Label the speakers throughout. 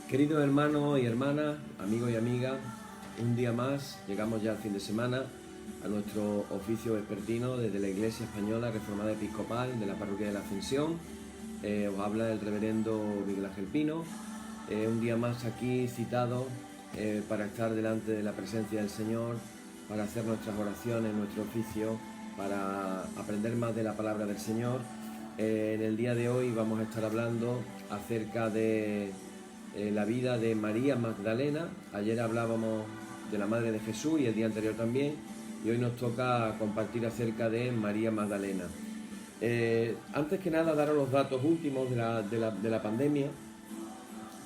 Speaker 1: Queridos hermanos y hermanas, amigos y amigas, un día más llegamos ya al fin de semana a nuestro oficio vespertino desde la Iglesia Española Reformada Episcopal de la Parroquia de la Ascensión. Os habla el reverendo Miguel Ángel Pino. Un día más aquí citado para estar delante de la presencia del Señor, para hacer nuestras oraciones, nuestro oficio, para aprender más de la palabra del Señor. En el día de hoy vamos a estar hablando acerca de la vida de María Magdalena. Ayer hablábamos de la Madre de Jesús y el día anterior también, y hoy nos toca compartir acerca de María Magdalena. Antes que nada, daros los datos últimos de la pandemia.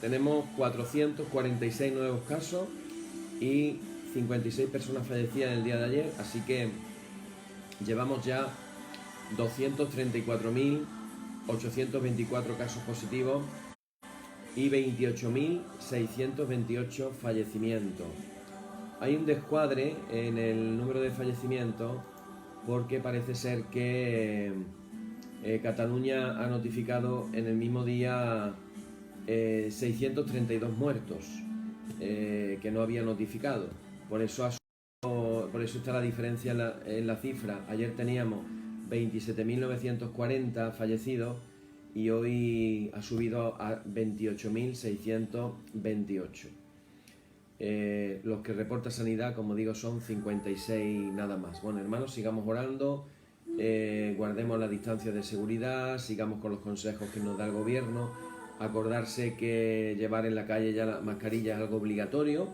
Speaker 1: Tenemos 446 nuevos casos y 56 personas fallecidas en el día de ayer, así que llevamos ya 234.824 casos positivos y 28.628 fallecimientos. Hay un descuadre en el número de fallecimientos porque parece ser que Cataluña ha notificado en el mismo día 632 muertos que no había notificado. Por eso está la diferencia en la cifra. Ayer teníamos 27.940 fallecidos y hoy ha subido a 28.628. Los que reporta Sanidad, como digo, son 56 nada más. Bueno, hermanos, sigamos orando, guardemos la distancia de seguridad, sigamos con los consejos que nos da el gobierno. Acordarse que llevar en la calle ya la mascarilla es algo obligatorio.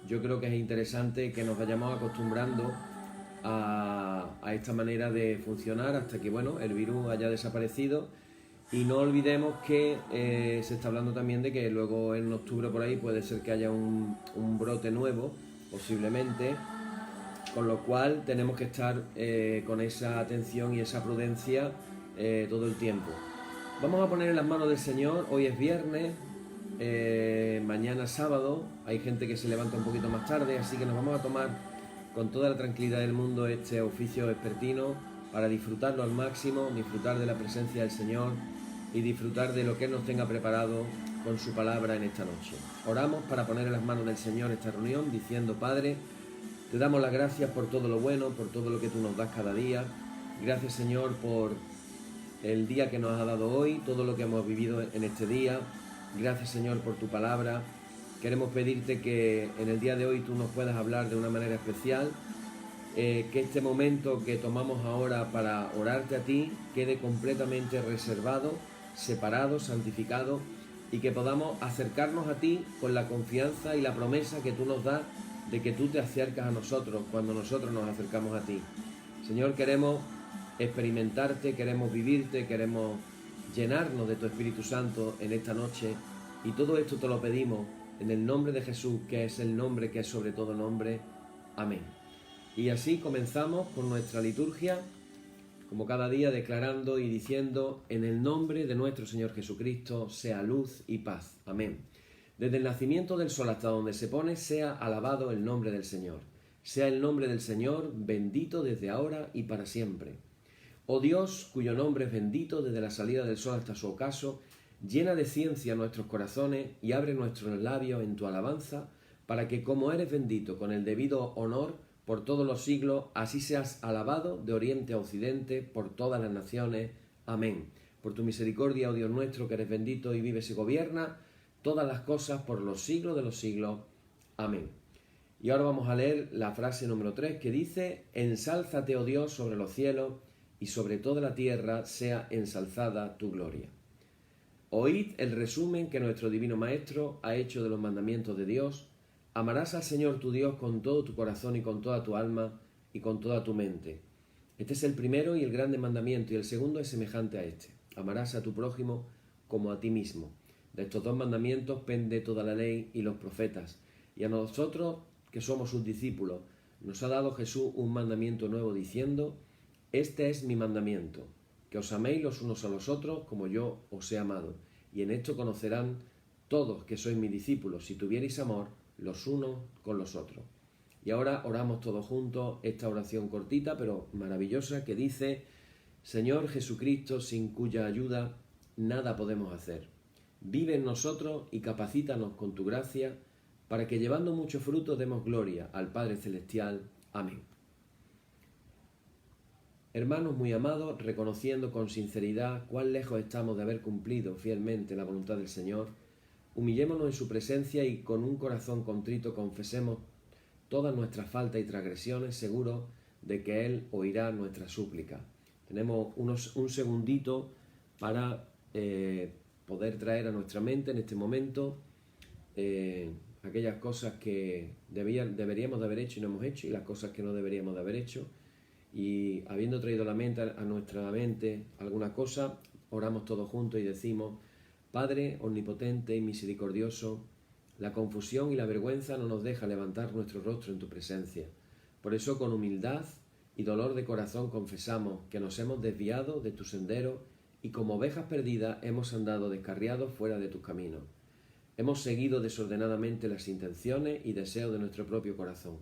Speaker 1: Yo creo que es interesante que nos vayamos acostumbrando a esta manera de funcionar hasta que el virus haya desaparecido. Y no olvidemos que se está hablando también de que luego en octubre por ahí puede ser que haya un brote nuevo, posiblemente, con lo cual tenemos que estar con esa atención y esa prudencia todo el tiempo. Vamos a poner en las manos del Señor. Hoy es viernes, mañana sábado, hay gente que se levanta un poquito más tarde, así que nos vamos a tomar con toda la tranquilidad del mundo este oficio vespertino para disfrutarlo al máximo, disfrutar de la presencia del Señor y disfrutar de lo que Él nos tenga preparado con su palabra en esta noche. Oramos para poner en las manos del Señor esta reunión diciendo: Padre, te damos las gracias por todo lo bueno, por todo lo que tú nos das cada día. Gracias, Señor, por el día que nos ha dado hoy, todo lo que hemos vivido en este día. Gracias, Señor, por tu palabra. Queremos pedirte que en el día de hoy tú nos puedas hablar de una manera especial, que este momento que tomamos ahora para orarte a ti quede completamente reservado, separado, santificado, y que podamos acercarnos a ti con la confianza y la promesa que tú nos das de que tú te acercas a nosotros cuando nosotros nos acercamos a ti. Señor, queremos experimentarte, queremos vivirte, queremos llenarnos de tu Espíritu Santo en esta noche, y todo esto te lo pedimos en el nombre de Jesús, que es el nombre que es sobre todo nombre. Amén. Y así comenzamos con nuestra liturgia, como cada día, declarando y diciendo: en el nombre de nuestro Señor Jesucristo, sea luz y paz. Amén. Desde el nacimiento del sol hasta donde se pone, sea alabado el nombre del Señor. Sea el nombre del Señor bendito desde ahora y para siempre. Oh Dios, cuyo nombre es bendito desde la salida del sol hasta su ocaso, llena de ciencia nuestros corazones y abre nuestros labios en tu alabanza, para que, como eres bendito con el debido honor por todos los siglos, así seas alabado de oriente a occidente por todas las naciones. Amén. Por tu misericordia, oh Dios nuestro, que eres bendito y vives y gobierna todas las cosas por los siglos de los siglos. Amén. Y ahora vamos a leer la frase número 3, que dice: ensálzate, oh Dios, sobre los cielos, y sobre toda la tierra sea ensalzada tu gloria. Oíd el resumen que nuestro Divino Maestro ha hecho de los mandamientos de Dios. Amarás al Señor tu Dios con todo tu corazón y con toda tu alma y con toda tu mente. Este es el primero y el grande mandamiento, y el segundo es semejante a este: amarás a tu prójimo como a ti mismo. De estos dos mandamientos pende toda la ley y los profetas, y a nosotros, que somos sus discípulos, nos ha dado Jesús un mandamiento nuevo, diciendo: este es mi mandamiento, que os améis los unos a los otros como yo os he amado, y en esto conocerán todos que sois mis discípulos, si tuvierais amor los unos con los otros. Y ahora oramos todos juntos esta oración cortita pero maravillosa, que dice: Señor Jesucristo, sin cuya ayuda nada podemos hacer. Vive en nosotros y capacítanos con tu gracia, para que llevando mucho fruto demos gloria al Padre Celestial. Amén. Hermanos muy amados, reconociendo con sinceridad cuán lejos estamos de haber cumplido fielmente la voluntad del Señor, humillémonos en su presencia y con un corazón contrito confesemos todas nuestras faltas y transgresiones, seguros de que Él oirá nuestra súplica. Tenemos un segundito para poder traer a nuestra mente en este momento aquellas cosas que deberíamos de haber hecho y no hemos hecho, y las cosas que no deberíamos de haber hecho. Y habiendo traído a nuestra mente alguna cosa, oramos todos juntos y decimos: Padre omnipotente y misericordioso, la confusión y la vergüenza no nos deja levantar nuestro rostro en tu presencia. Por eso, con humildad y dolor de corazón, confesamos que nos hemos desviado de tu sendero y como ovejas perdidas hemos andado descarriados fuera de tus caminos. Hemos seguido desordenadamente las intenciones y deseos de nuestro propio corazón.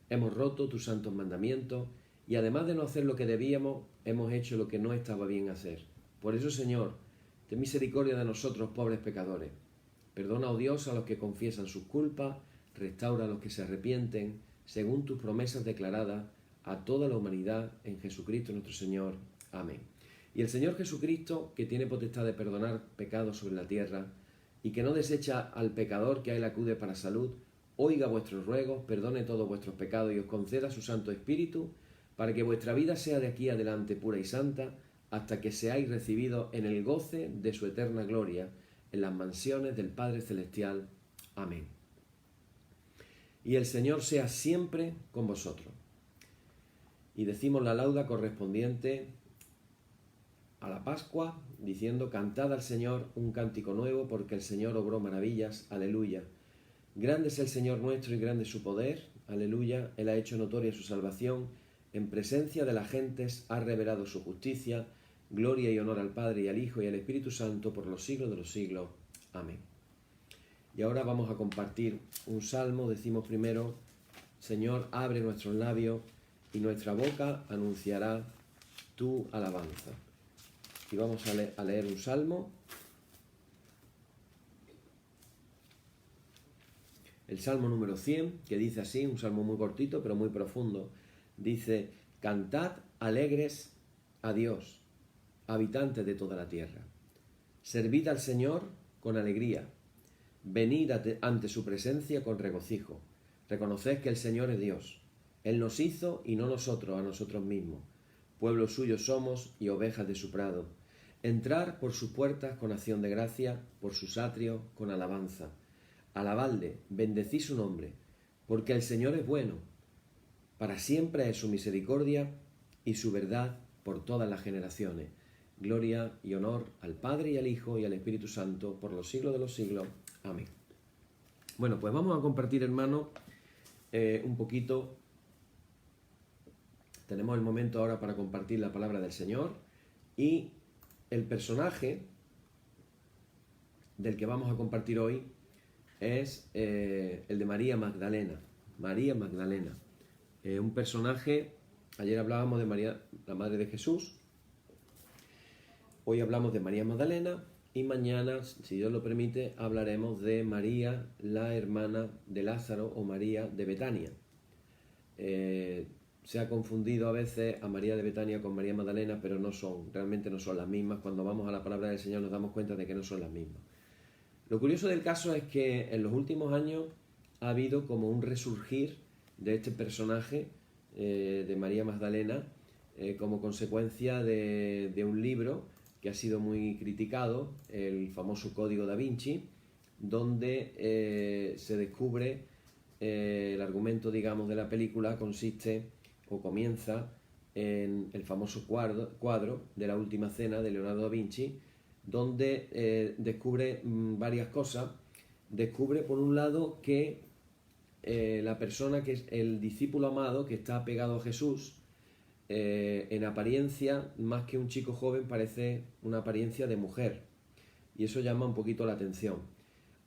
Speaker 1: Hemos roto tus santos mandamientos y además de no hacer lo que debíamos, hemos hecho lo que no estaba bien hacer. Por eso, Señor, ten misericordia de nosotros, pobres pecadores. Perdona, oh Dios, a los que confiesan sus culpas, restaura a los que se arrepienten, según tus promesas declaradas a toda la humanidad en Jesucristo nuestro Señor. Amén. Y el Señor Jesucristo, que tiene potestad de perdonar pecados sobre la tierra, y que no desecha al pecador que a él acude para salud, oiga vuestros ruegos, perdone todos vuestros pecados y os conceda su Santo Espíritu, para que vuestra vida sea de aquí adelante pura y santa, hasta que seáis recibidos en el goce de su eterna gloria, en las mansiones del Padre Celestial. Amén. Y el Señor sea siempre con vosotros. Y decimos la lauda correspondiente a la Pascua, diciendo: Cantad al Señor un cántico nuevo, porque el Señor obró maravillas. Aleluya. Grande es el Señor nuestro y grande su poder. Aleluya. Él ha hecho notoria su salvación. En presencia de las gentes ha revelado su justicia. Gloria y honor al Padre y al Hijo y al Espíritu Santo por los siglos de los siglos. Amén. Y ahora vamos a compartir un salmo. Decimos primero: Señor, abre nuestros labios y nuestra boca anunciará tu alabanza. Y vamos a leer un salmo. El salmo número 100, que dice así, un salmo muy cortito pero muy profundo. Dice: Cantad alegres a Dios, habitantes de toda la tierra. Servid al Señor con alegría. Venid ante su presencia con regocijo. Reconoced que el Señor es Dios. Él nos hizo y no nosotros a nosotros mismos. Pueblo suyo somos y ovejas de su prado. Entrar por sus puertas con acción de gracia, por sus atrios con alabanza. Alabadle, bendecid su nombre, porque el Señor es bueno. Para siempre es su misericordia y su verdad por todas las generaciones. Gloria y honor al Padre y al Hijo y al Espíritu Santo por los siglos de los siglos. Amén. Bueno, pues vamos a compartir, hermanos, un poquito. Tenemos el momento ahora para compartir la palabra del Señor, y el personaje del que vamos a compartir hoy es el de María Magdalena. María Magdalena. Un personaje, ayer hablábamos de María, la madre de Jesús, hoy hablamos de María Magdalena, y mañana, si Dios lo permite, hablaremos de María, la hermana de Lázaro, o María de Betania. Se ha confundido a veces a María de Betania con María Magdalena, pero realmente no son las mismas. Cuando vamos a la palabra del Señor nos damos cuenta de que no son las mismas. Lo curioso del caso es que en los últimos años ha habido como un resurgir de este personaje de María Magdalena como consecuencia de un libro que ha sido muy criticado, el famoso Código Da Vinci, donde se descubre el argumento, digamos, de la película comienza en el famoso cuadro de la Última Cena de Leonardo da Vinci, donde descubre varias cosas. Descubre, por un lado, que la persona que es el discípulo amado, que está pegado a Jesús, en apariencia, más que un chico joven, parece una apariencia de mujer, y eso llama un poquito la atención.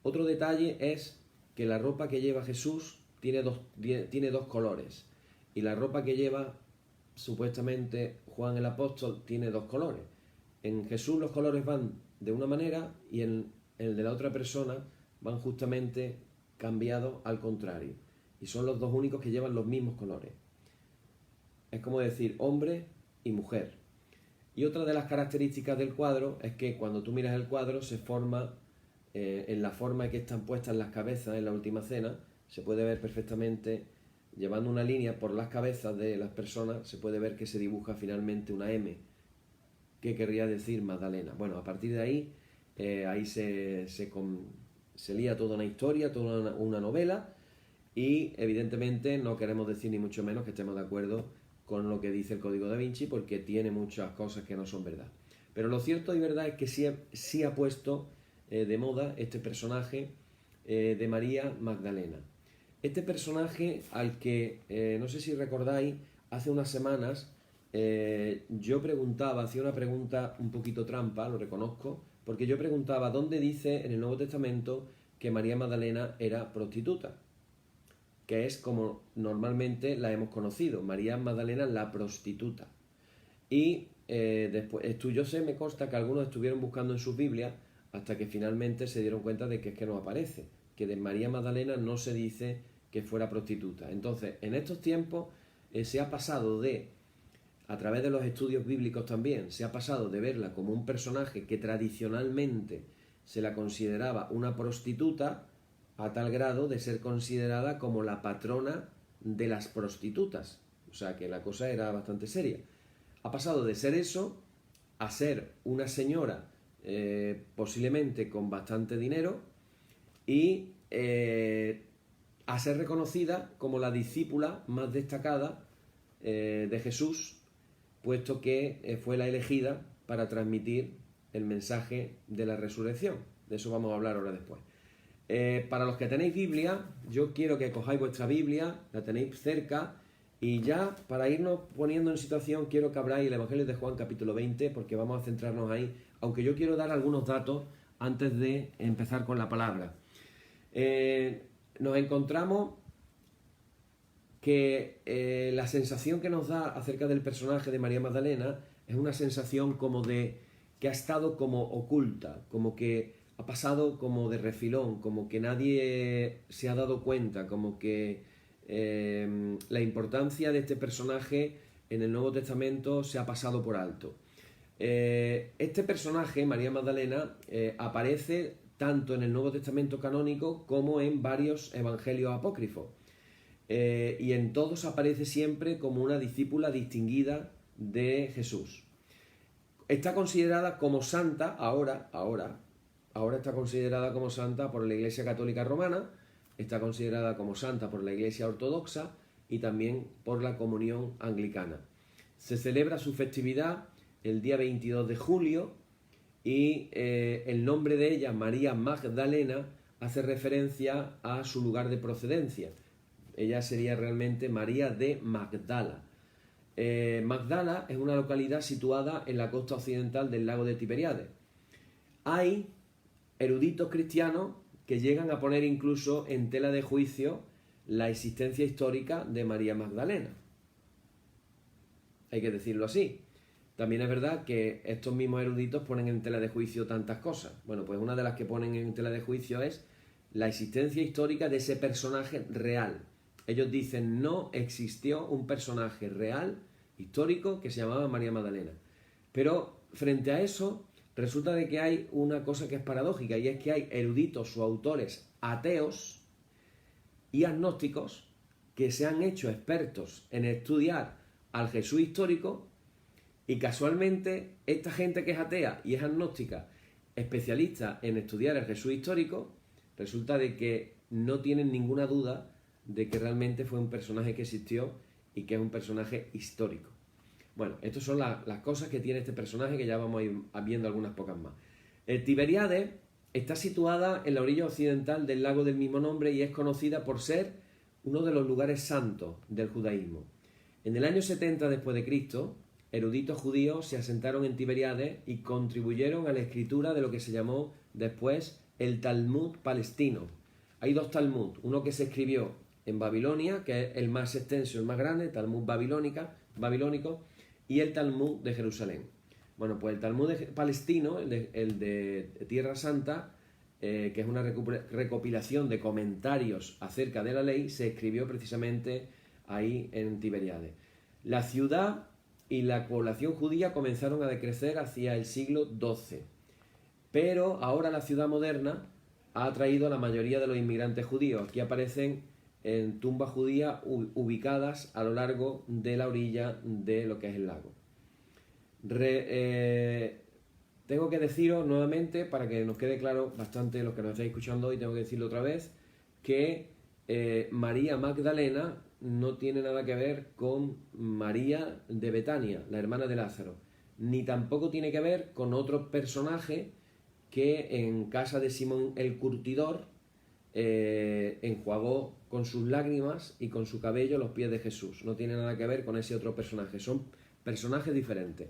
Speaker 1: Otro detalle es que la ropa que lleva Jesús tiene dos colores, y la ropa que lleva supuestamente Juan el Apóstol tiene dos colores. En Jesús los colores van de una manera y en en el de la otra persona, van justamente cambiados al contrario. Y son los dos únicos que llevan los mismos colores. Es como decir hombre y mujer. Y otra de las características del cuadro es que cuando tú miras el cuadro se forma, en la forma en que están puestas las cabezas en la Última Cena, se puede ver perfectamente, llevando una línea por las cabezas de las personas, se puede ver que se dibuja finalmente una M, que querría decir Magdalena. Bueno, a partir de ahí, ahí se lía toda una historia, toda una novela, y evidentemente no queremos decir ni mucho menos que estemos de acuerdo con lo que dice el Código Da Vinci, porque tiene muchas cosas que no son verdad. Pero lo cierto y verdad es que sí ha puesto de moda este personaje de María Magdalena. Este personaje al que, no sé si recordáis, hace unas semanas yo preguntaba, hacía una pregunta un poquito trampa, lo reconozco, porque yo preguntaba dónde dice en el Nuevo Testamento que María Magdalena era prostituta, que es como normalmente la hemos conocido, María Magdalena la prostituta. Y después, yo sé, me consta que algunos estuvieron buscando en sus Biblias hasta que finalmente se dieron cuenta de que es que no aparece, que de María Magdalena no se dice que fuera prostituta. Entonces, en estos tiempos se ha pasado de, a través de los estudios bíblicos también, se ha pasado de verla como un personaje que tradicionalmente se la consideraba una prostituta, a tal grado de ser considerada como la patrona de las prostitutas. O sea que la cosa era bastante seria. Ha pasado de ser eso a ser una señora posiblemente con bastante dinero y a ser reconocida como la discípula más destacada de Jesús, puesto que fue la elegida para transmitir el mensaje de la resurrección. De eso vamos a hablar ahora después. Para los que tenéis Biblia, yo quiero que cojáis vuestra Biblia, la tenéis cerca, y ya para irnos poniendo en situación quiero que abráis el Evangelio de Juan capítulo 20, porque vamos a centrarnos ahí, aunque yo quiero dar algunos datos antes de empezar con la palabra. Nos encontramos que la sensación que nos da acerca del personaje de María Magdalena es una sensación como de que ha estado como oculta, como que ha pasado como de refilón, como que nadie se ha dado cuenta, como que la importancia de este personaje en el Nuevo Testamento se ha pasado por alto. Este personaje, María Magdalena, aparece tanto en el Nuevo Testamento canónico como en varios evangelios apócrifos. Y en todos aparece siempre como una discípula distinguida de Jesús. Está considerada como santa ahora está considerada como santa por la Iglesia Católica Romana, está considerada como santa por la Iglesia Ortodoxa y también por la Comunión Anglicana. Se celebra su festividad el día 22 de julio y el nombre de ella, María Magdalena, hace referencia a su lugar de procedencia. Ella sería realmente María de Magdala. Magdala es una localidad situada en la costa occidental del lago de Tiberíades. Hay eruditos cristianos que llegan a poner incluso en tela de juicio la existencia histórica de María Magdalena. Hay que decirlo así. También es verdad que estos mismos eruditos ponen en tela de juicio tantas cosas. Bueno, pues una de las que ponen en tela de juicio es la existencia histórica de ese personaje real. Ellos dicen, no existió un personaje real, histórico, que se llamaba María Magdalena. Pero frente a eso, resulta de que hay una cosa que es paradójica, y es que hay eruditos o autores ateos y agnósticos que se han hecho expertos en estudiar al Jesús histórico, y casualmente esta gente que es atea y es agnóstica, especialista en estudiar el Jesús histórico, resulta de que no tienen ninguna duda de que realmente fue un personaje que existió y que es un personaje histórico. Bueno, estas son las cosas que tiene este personaje, que ya vamos a ir viendo algunas pocas más. El Tiberíades está situada en la orilla occidental del lago del mismo nombre y es conocida por ser uno de los lugares santos del judaísmo. En el año 70 después de Cristo, eruditos judíos se asentaron en Tiberíades y contribuyeron a la escritura de lo que se llamó después el Talmud palestino. Hay dos Talmud, uno que se escribió en Babilonia, que es el más extenso, el más grande, Talmud babilónico, y el Talmud de Jerusalén. Bueno, pues el Talmud palestino, el de Tierra Santa, que es una recopilación de comentarios acerca de la ley, se escribió precisamente ahí en Tiberíades. La ciudad y la población judía comenzaron a decrecer hacia el siglo XII, pero ahora la ciudad moderna ha atraído a la mayoría de los inmigrantes judíos. Aquí aparecen en tumbas judías ubicadas a lo largo de la orilla de lo que es el lago. Tengo que deciros nuevamente, para que nos quede claro bastante los que nos estáis escuchando hoy, tengo que decirlo otra vez, que María Magdalena no tiene nada que ver con María de Betania, la hermana de Lázaro, ni tampoco tiene que ver con otro personaje que en casa de Simón el Curtidor enjuagó con sus lágrimas y con su cabello los pies de Jesús. No tiene nada que ver con ese otro personaje, son personajes diferentes.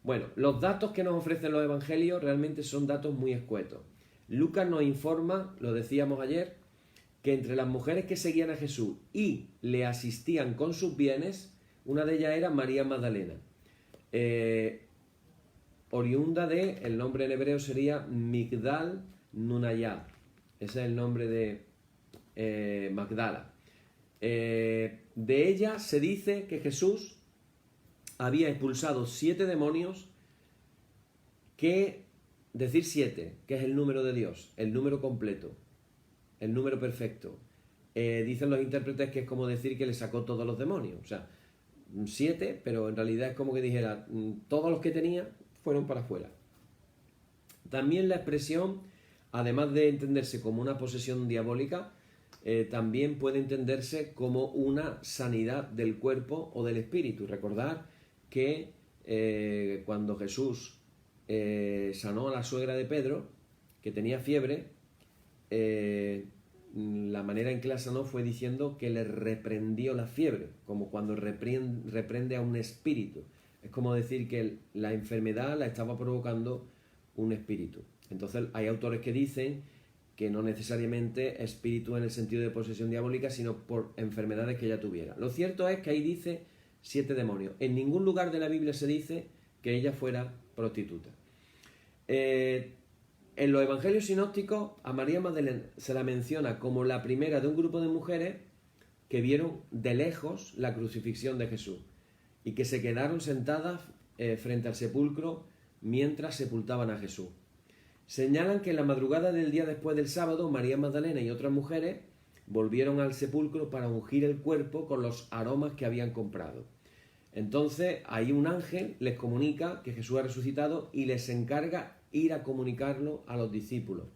Speaker 1: Bueno, los datos que nos ofrecen los evangelios realmente son datos muy escuetos. Lucas nos informa, lo decíamos ayer, que entre las mujeres que seguían a Jesús y le asistían con sus bienes, una de ellas era María Magdalena, oriunda de, el nombre en hebreo sería Migdal Nunayá, ese es el nombre de Magdala. De ella se dice que Jesús había expulsado 7 demonios, decir 7, que es el número de Dios, el número completo, el número perfecto. Dicen los intérpretes que es como decir que le sacó todos los demonios, o sea, 7, pero en realidad es como que dijera, todos los que tenía fueron para afuera. También la expresión, además de entenderse como una posesión diabólica, también puede entenderse como una sanidad del cuerpo o del espíritu. Recordad que cuando Jesús sanó a la suegra de Pedro, que tenía fiebre, la manera en que la sanó fue diciendo que le reprendió la fiebre, como cuando reprende a un espíritu. Es como decir que la enfermedad la estaba provocando un espíritu. Entonces hay autores que dicen que no necesariamente espíritu en el sentido de posesión diabólica, sino por enfermedades que ella tuviera. Lo cierto es que ahí dice 7 demonios. En ningún lugar de la Biblia se dice que ella fuera prostituta. En los evangelios sinópticos a María Magdalena se la menciona como la primera de un grupo de mujeres que vieron de lejos la crucifixión de Jesús y que se quedaron sentadas frente al sepulcro mientras sepultaban a Jesús. Señalan que en la madrugada del día después del sábado, María Magdalena y otras mujeres volvieron al sepulcro para ungir el cuerpo con los aromas que habían comprado. Entonces, ahí un ángel les comunica que Jesús ha resucitado y les encarga ir a comunicarlo a los discípulos.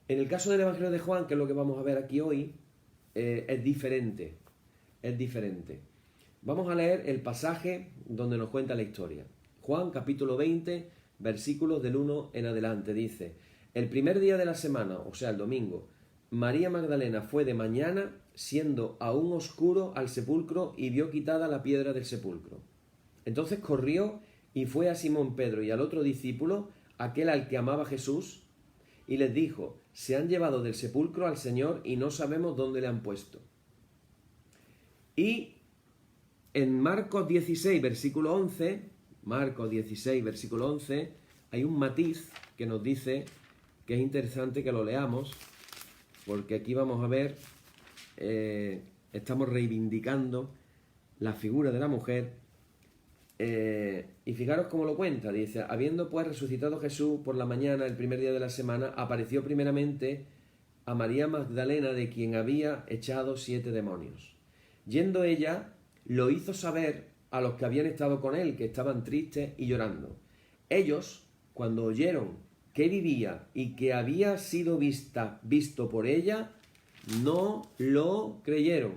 Speaker 1: En el caso del Evangelio de Juan, que es lo que vamos a ver aquí hoy, es diferente. Es diferente. Vamos a leer el pasaje donde nos cuenta la historia. Juan, capítulo 20, versículos del 1 en adelante, dice: el primer día de la semana, o sea, el domingo, María Magdalena fue de mañana, siendo aún oscuro, al sepulcro y vio quitada la piedra del sepulcro. Entonces corrió y fue a Simón Pedro y al otro discípulo, aquel al que amaba Jesús, y les dijo: se han llevado del sepulcro al Señor y no sabemos dónde le han puesto. Y en Marcos 16, versículo 11, hay un matiz que nos dice que es interesante que lo leamos, porque aquí vamos a ver, estamos reivindicando la figura de la mujer, y fijaros cómo lo cuenta. Dice: habiendo pues resucitado Jesús por la mañana, el primer día de la semana, apareció primeramente a María Magdalena, de quien había echado 7 demonios. Yendo ella, lo hizo saber a los que habían estado con él, que estaban tristes y llorando. Ellos, cuando oyeron que vivía y que había sido visto por ella, no lo creyeron.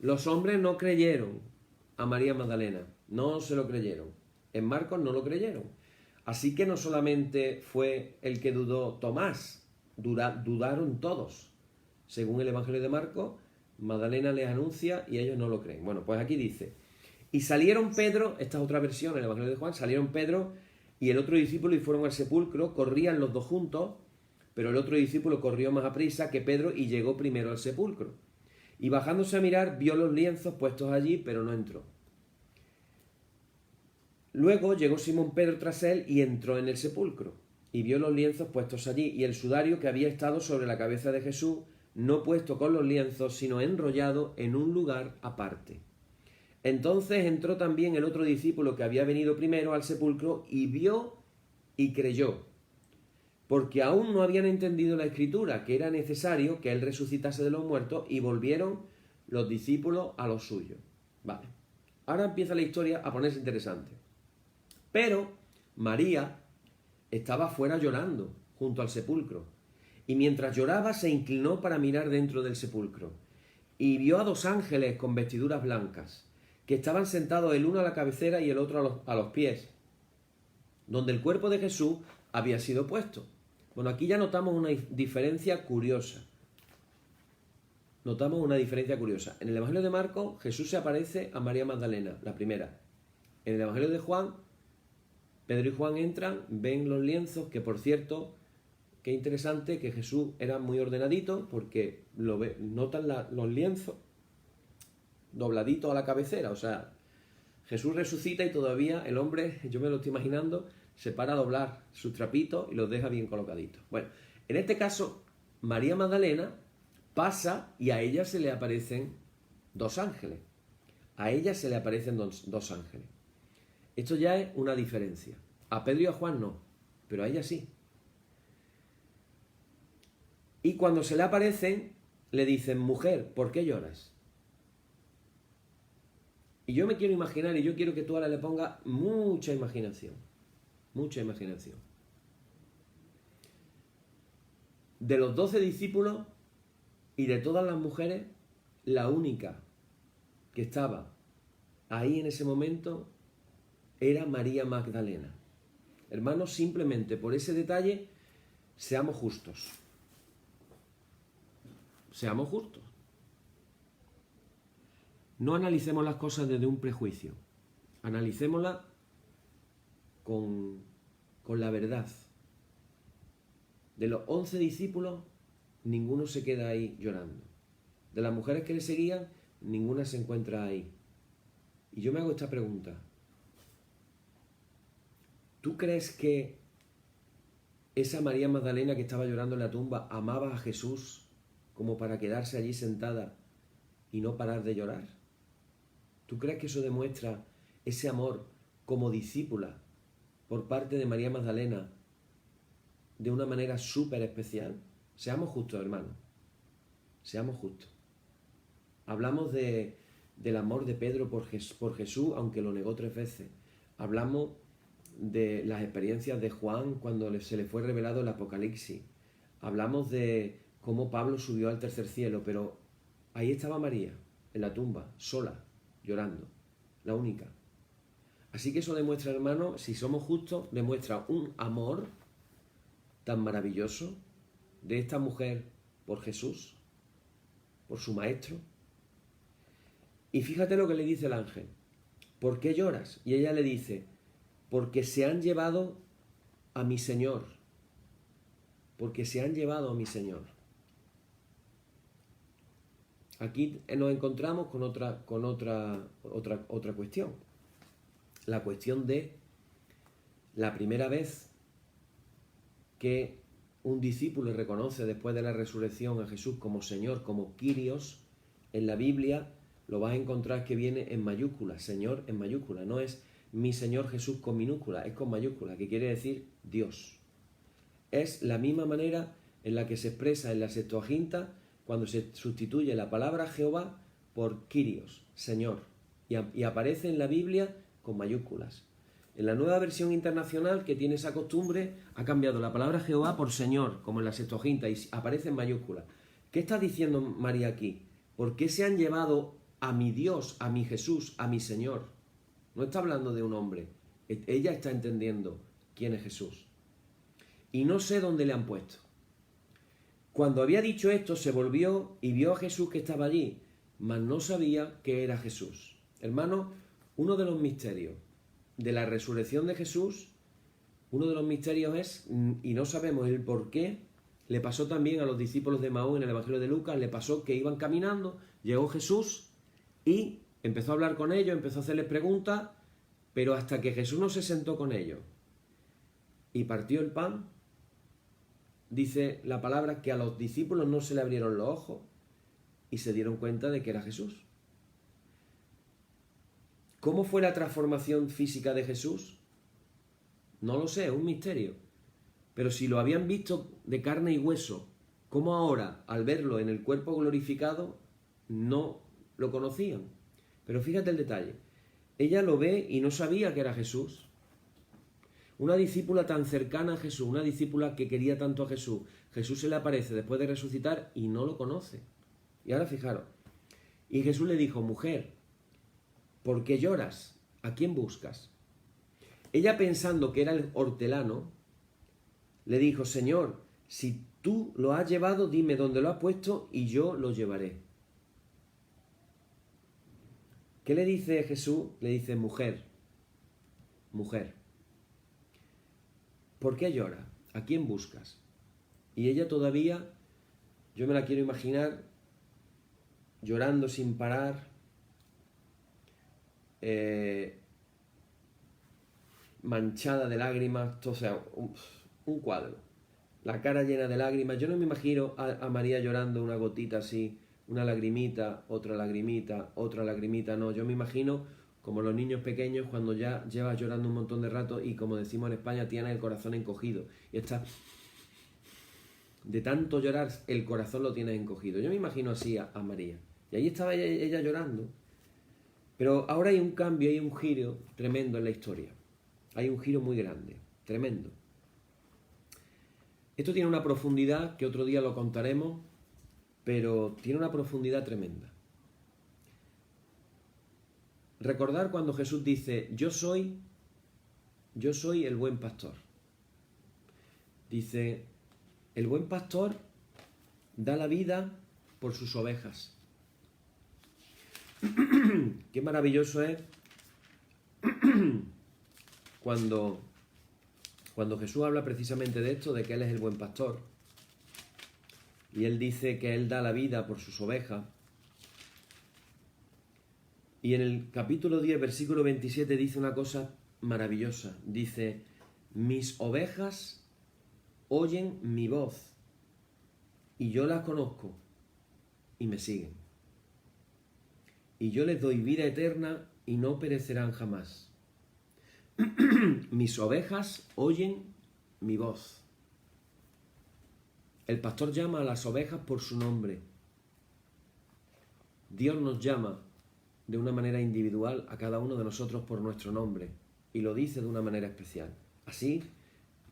Speaker 1: Los hombres no creyeron a María Magdalena, no se lo creyeron. En Marcos no lo creyeron. Así que no solamente fue el que dudó Tomás, dudaron todos. Según el Evangelio de Marcos, Magdalena les anuncia y ellos no lo creen. Bueno, pues aquí dice: y salieron Pedro, esta es otra versión, el Evangelio de Juan, salieron Pedro y el otro discípulo y fueron al sepulcro, corrían los dos juntos, pero el otro discípulo corrió más aprisa que Pedro y llegó primero al sepulcro. Y bajándose a mirar, vio los lienzos puestos allí, pero no entró. Luego llegó Simón Pedro tras él y entró en el sepulcro. y vio los lienzos puestos allí, y el sudario que había estado sobre la cabeza de Jesús, no puesto con los lienzos, sino enrollado en un lugar aparte. Entonces entró también el otro discípulo que había venido primero al sepulcro, y vio y creyó, porque aún no habían entendido la Escritura, que era necesario que él resucitase de los muertos, y volvieron los discípulos a los suyos. Vale. Ahora empieza la historia a ponerse interesante. Pero María estaba fuera llorando, junto al sepulcro, y mientras lloraba se inclinó para mirar dentro del sepulcro, y vio a 2 ángeles con vestiduras blancas, que estaban sentados el uno a la cabecera y el otro a los pies, donde el cuerpo de Jesús había sido puesto. Bueno, aquí ya notamos una diferencia curiosa. Notamos una diferencia curiosa. En el Evangelio de Marcos, Jesús se aparece a María Magdalena, la primera. En el Evangelio de Juan, Pedro y Juan entran, ven los lienzos, que por cierto, qué interesante que Jesús era muy ordenadito, porque notan los lienzos dobladitos a la cabecera. O sea, Jesús resucita y todavía el hombre, yo me lo estoy imaginando, se para a doblar sus trapitos y los deja bien colocaditos. Bueno, en este caso, María Magdalena pasa y a ella se le aparecen 2 ángeles. A ella se le aparecen dos ángeles. Esto ya es una diferencia. A Pedro y a Juan no, pero a ella sí. Y cuando se le aparecen, le dicen: mujer, ¿por qué lloras? Y yo me quiero imaginar, y yo quiero que tú ahora le pongas mucha imaginación. Mucha imaginación. De los 12 discípulos y de todas las mujeres, la única que estaba ahí en ese momento era María Magdalena. Hermanos, simplemente por ese detalle, seamos justos. Seamos justos. No analicemos las cosas desde un prejuicio. Analicémoslas con la verdad. De los 11 discípulos, ninguno se queda ahí llorando. De las mujeres que le seguían, ninguna se encuentra ahí. Y yo me hago esta pregunta. ¿Tú crees que esa María Magdalena que estaba llorando en la tumba amaba a Jesús como para quedarse allí sentada y no parar de llorar? ¿Tú crees que eso demuestra ese amor como discípula por parte de María Magdalena de una manera súper especial? Seamos justos, hermanos. Seamos justos. Hablamos del amor de Pedro por Jesús, aunque lo negó 3 veces. Hablamos de las experiencias de Juan cuando se le fue revelado el Apocalipsis. Hablamos de cómo Pablo subió al tercer cielo, pero ahí estaba María, en la tumba, sola, llorando, la única. Así que eso demuestra, hermano, si somos justos, demuestra un amor tan maravilloso de esta mujer por Jesús, por su maestro. Y fíjate lo que le dice el ángel: ¿por qué lloras? Y ella le dice: porque se han llevado a mi Señor. Porque se han llevado a mi Señor. Aquí nos encontramos con otra cuestión. La cuestión de la primera vez que un discípulo reconoce después de la resurrección a Jesús como Señor, como Kyrios, en la Biblia lo vas a encontrar que viene en mayúscula, Señor en mayúscula, no es mi Señor Jesús con minúscula, es con mayúscula, que quiere decir Dios. Es la misma manera en la que se expresa en la Septuaginta cuando se sustituye la palabra Jehová por Kyrios, Señor, y aparece en la Biblia con mayúsculas. En la Nueva Versión Internacional, que tiene esa costumbre, ha cambiado la palabra Jehová por Señor, como en la Septuaginta, y aparece en mayúsculas. ¿Qué está diciendo María aquí? ¿Por qué se han llevado a mi Dios, a mi Jesús, a mi Señor? No está hablando de un hombre. Ella está entendiendo quién es Jesús. Y no sé dónde le han puesto. Cuando había dicho esto, se volvió y vio a Jesús que estaba allí, mas no sabía que era Jesús. Hermano, uno de los misterios de la resurrección de Jesús, uno de los misterios es, y no sabemos el por qué, le pasó también a los discípulos de Maús en el Evangelio de Lucas, le pasó que iban caminando, llegó Jesús y empezó a hablar con ellos, empezó a hacerles preguntas, pero hasta que Jesús no se sentó con ellos y partió el pan, dice la palabra que a los discípulos no se le abrieron los ojos y se dieron cuenta de que era Jesús. ¿Cómo fue la transformación física de Jesús? No lo sé, es un misterio. Pero si lo habían visto de carne y hueso, ¿cómo ahora, al verlo en el cuerpo glorificado, no lo conocían? Pero fíjate el detalle. Ella lo ve y no sabía que era Jesús. Una discípula tan cercana a Jesús, una discípula que quería tanto a Jesús, Jesús se le aparece después de resucitar y no lo conoce. Y ahora fijaros. Y Jesús le dijo, mujer, ¿por qué lloras? ¿A quién buscas? Ella, pensando que era el hortelano, le dijo, Señor, si tú lo has llevado, dime dónde lo has puesto y yo lo llevaré. ¿Qué le dice Jesús? Le dice, mujer, ¿por qué lloras? ¿A quién buscas? Y ella todavía, yo me la quiero imaginar, llorando sin parar, manchada de lágrimas, o sea, un cuadro. La cara llena de lágrimas. Yo no me imagino a María llorando una gotita así, una lagrimita, otra lagrimita, no. Yo me imagino como los niños pequeños cuando ya llevas llorando un montón de rato y, como decimos en España, tienes el corazón encogido. Y está... De tanto llorar, el corazón lo tienes encogido. Yo me imagino así a María. Y ahí estaba ella llorando. Pero ahora hay un cambio, hay un giro tremendo en la historia. Hay un giro muy grande, tremendo. Esto tiene una profundidad que otro día lo contaremos, pero tiene una profundidad tremenda. Recordar cuando Jesús dice, yo soy el buen pastor. Dice, el buen pastor da la vida por sus ovejas. Qué maravilloso es cuando Jesús habla precisamente de esto, de que Él es el buen pastor, y Él dice que Él da la vida por sus ovejas. Y en el capítulo 10, versículo 27, dice una cosa maravillosa. Dice, mis ovejas oyen mi voz, y yo las conozco, y me siguen. Y yo les doy vida eterna, y no perecerán jamás. Mis ovejas oyen mi voz. El pastor llama a las ovejas por su nombre. Dios nos llama de una manera individual a cada uno de nosotros por nuestro nombre y lo dice de una manera especial. Así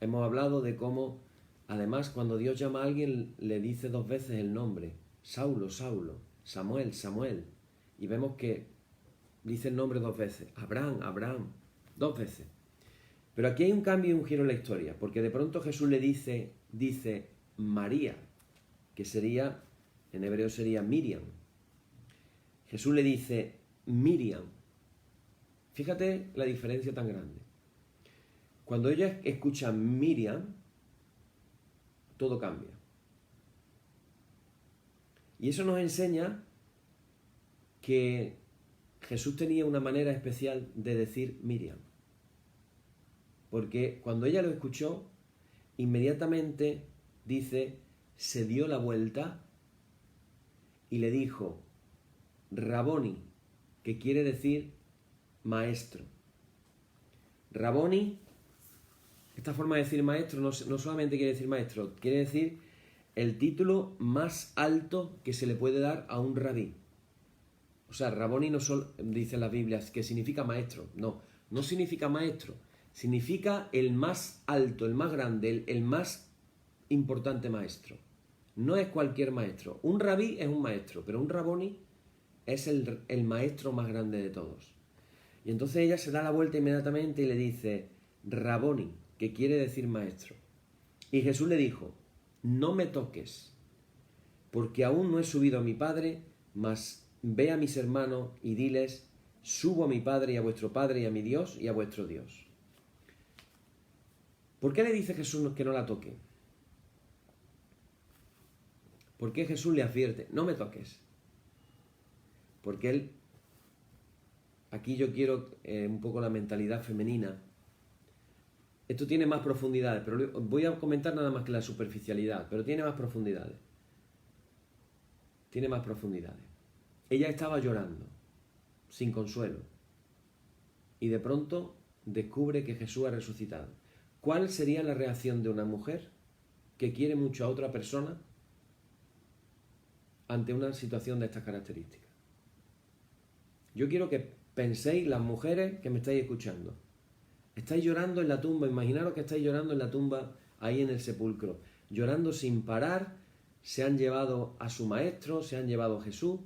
Speaker 1: hemos hablado de cómo, además, cuando Dios llama a alguien le dice 2 veces el nombre. Saulo, Saulo, Samuel, Samuel. Y vemos que dice el nombre 2 veces. Abraham, Abraham, 2 veces. Pero aquí hay un cambio y un giro en la historia, porque de pronto Jesús le dice María, que sería, en hebreo sería Miriam. Jesús le dice Miriam. Fíjate la diferencia tan grande. Cuando ella escucha Miriam, todo cambia. Y eso nos enseña que Jesús tenía una manera especial de decir Miriam. Porque cuando ella lo escuchó, inmediatamente, dice, se dio la vuelta y le dijo, Raboni, que quiere decir maestro. Raboni, esta forma de decir maestro no solamente quiere decir maestro, quiere decir el título más alto que se le puede dar a un rabí. O sea, Raboni no solo, dicen las Biblias, que significa maestro. No significa maestro. Significa el más alto, el más grande, el más importante maestro. No es cualquier maestro. Un rabí es un maestro, pero un raboni es el maestro más grande de todos. Y entonces ella se da la vuelta inmediatamente y le dice, Raboni, que quiere decir maestro. Y Jesús le dijo, no me toques, porque aún no he subido a mi Padre, mas ve a mis hermanos y diles, subo a mi Padre y a vuestro Padre y a mi Dios y a vuestro Dios. ¿Por qué le dice Jesús que no la toque? ¿Por qué Jesús le advierte, no me toques? Porque él, aquí yo quiero un poco la mentalidad femenina. Esto tiene más profundidades, pero voy a comentar nada más que la superficialidad, pero tiene más profundidades. Tiene más profundidades. Ella estaba llorando, sin consuelo, y de pronto descubre que Jesús ha resucitado. ¿Cuál sería la reacción de una mujer que quiere mucho a otra persona ante una situación de estas características? Yo quiero que penséis, las mujeres que me estáis escuchando, estáis llorando en la tumba, imaginaros que estáis llorando en la tumba, ahí en el sepulcro, llorando sin parar, se han llevado a su maestro, se han llevado a Jesús,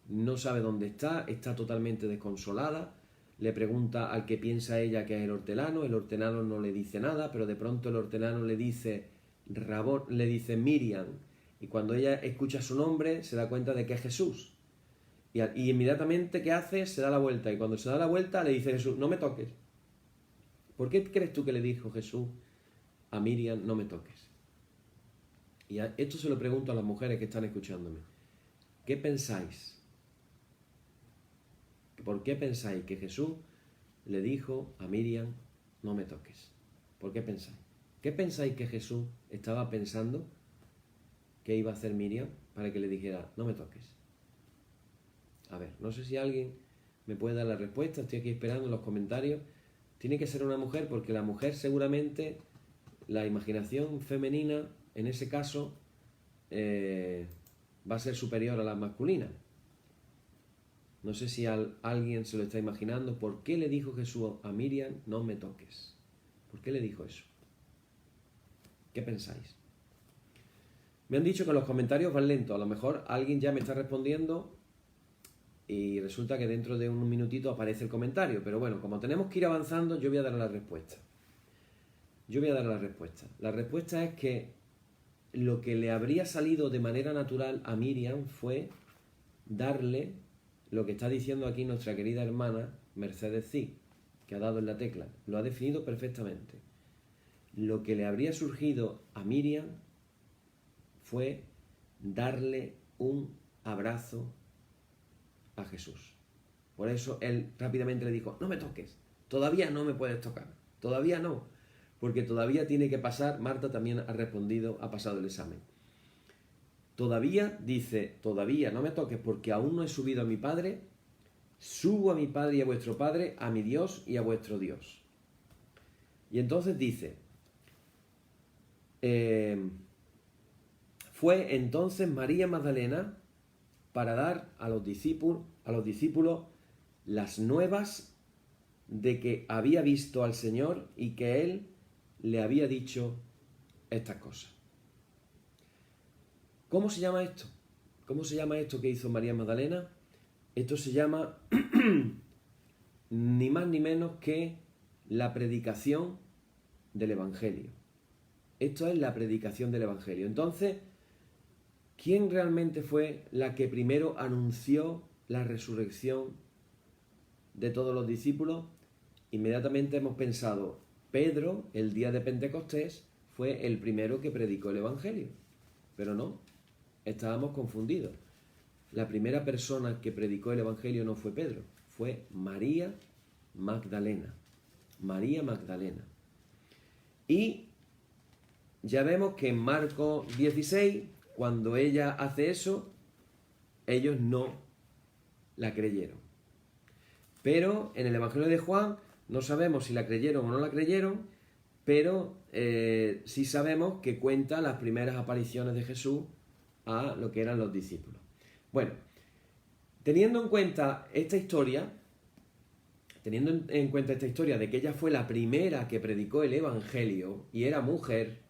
Speaker 1: no sabe dónde está totalmente desconsolada, le pregunta al que piensa ella que es el hortelano no le dice nada, pero de pronto el hortelano le dice Miriam, y cuando ella escucha su nombre se da cuenta de que es Jesús. Y inmediatamente, ¿qué hace? Se da la vuelta, y cuando se da la vuelta le dice Jesús, no me toques. ¿Por qué crees tú que le dijo Jesús a Miriam, no me toques? Y esto se lo pregunto a las mujeres que están escuchándome. ¿Qué pensáis? ¿Por qué pensáis que Jesús le dijo a Miriam, no me toques? ¿Por qué pensáis? ¿Qué pensáis que Jesús estaba pensando que iba a hacer Miriam para que le dijera, no me toques? A ver, no sé si alguien me puede dar la respuesta, estoy aquí esperando en los comentarios. Tiene que ser una mujer, porque la mujer seguramente, la imaginación femenina, en ese caso, va a ser superior a la masculina. No sé si alguien se lo está imaginando. ¿Por qué le dijo Jesús a Miriam, no me toques? ¿Por qué le dijo eso? ¿Qué pensáis? Me han dicho que los comentarios van lentos. A lo mejor alguien ya me está respondiendo y resulta que dentro de un minutito aparece el comentario. Pero bueno, como tenemos que ir avanzando, yo voy a dar la respuesta. La respuesta es que lo que le habría salido de manera natural a Miriam fue darle lo que está diciendo aquí nuestra querida hermana Mercedes Cid, que ha dado en la tecla. Lo ha definido perfectamente. Lo que le habría surgido a Miriam fue darle un abrazo a Jesús. Por eso él rápidamente le dijo, no me toques, todavía no me puedes tocar, todavía no, porque todavía tiene que pasar. Marta también ha respondido, ha pasado el examen. Todavía, dice, todavía no me toques porque aún no he subido a mi Padre, subo a mi Padre y a vuestro Padre, a mi Dios y a vuestro Dios. Y entonces dice, fue entonces María Magdalena para dar a los discípulos las nuevas de que había visto al Señor y que Él le había dicho estas cosas. ¿Cómo se llama esto? ¿Cómo se llama esto que hizo María Magdalena? Esto se llama ni más ni menos que la predicación del Evangelio. Esto es la predicación del Evangelio. Entonces, ¿quién realmente fue la que primero anunció la resurrección de todos los discípulos? Inmediatamente hemos pensado, Pedro, el día de Pentecostés, fue el primero que predicó el Evangelio. Pero no, estábamos confundidos. La primera persona que predicó el Evangelio no fue Pedro, fue María Magdalena. María Magdalena. Y ya vemos que en Marcos 16, cuando ella hace eso, ellos no la creyeron. Pero en el Evangelio de Juan no sabemos si la creyeron o no la creyeron, pero sí sabemos que cuenta las primeras apariciones de Jesús a lo que eran los discípulos. Bueno, teniendo en cuenta esta historia de que ella fue la primera que predicó el Evangelio y era mujer,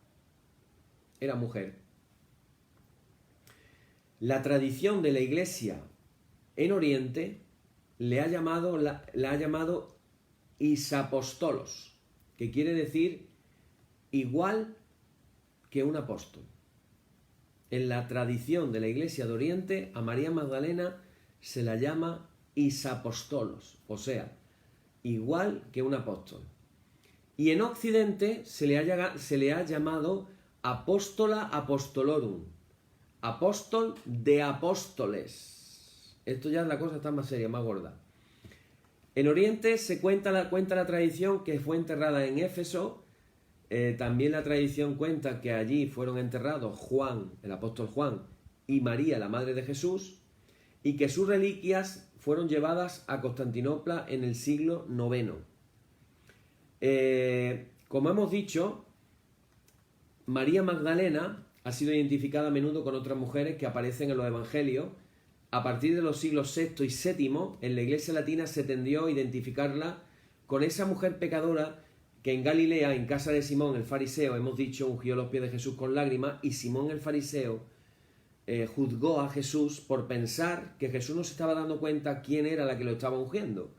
Speaker 1: la tradición de la Iglesia en Oriente la ha llamado isapostolos, que quiere decir igual que un apóstol. En la tradición de la Iglesia de Oriente, a María Magdalena se la llama isapostolos, o sea, igual que un apóstol. Y en Occidente se le ha llamado apóstola apostolorum, apóstol de apóstoles. Esto ya la cosa está más seria, más gorda. En Oriente se cuenta la tradición que fue enterrada en Éfeso También la tradición cuenta que allí fueron enterrados Juan, el apóstol Juan, y María, la madre de Jesús, y que sus reliquias fueron llevadas a Constantinopla en el siglo IX. Como hemos dicho, María Magdalena ha sido identificada a menudo con otras mujeres que aparecen en los evangelios. A partir de los siglos VI y VII, en la Iglesia latina se tendió a identificarla con esa mujer pecadora que en Galilea, en casa de Simón el fariseo, hemos dicho, ungió los pies de Jesús con lágrimas, y Simón el fariseo juzgó a Jesús por pensar que Jesús no se estaba dando cuenta quién era la que lo estaba ungiendo.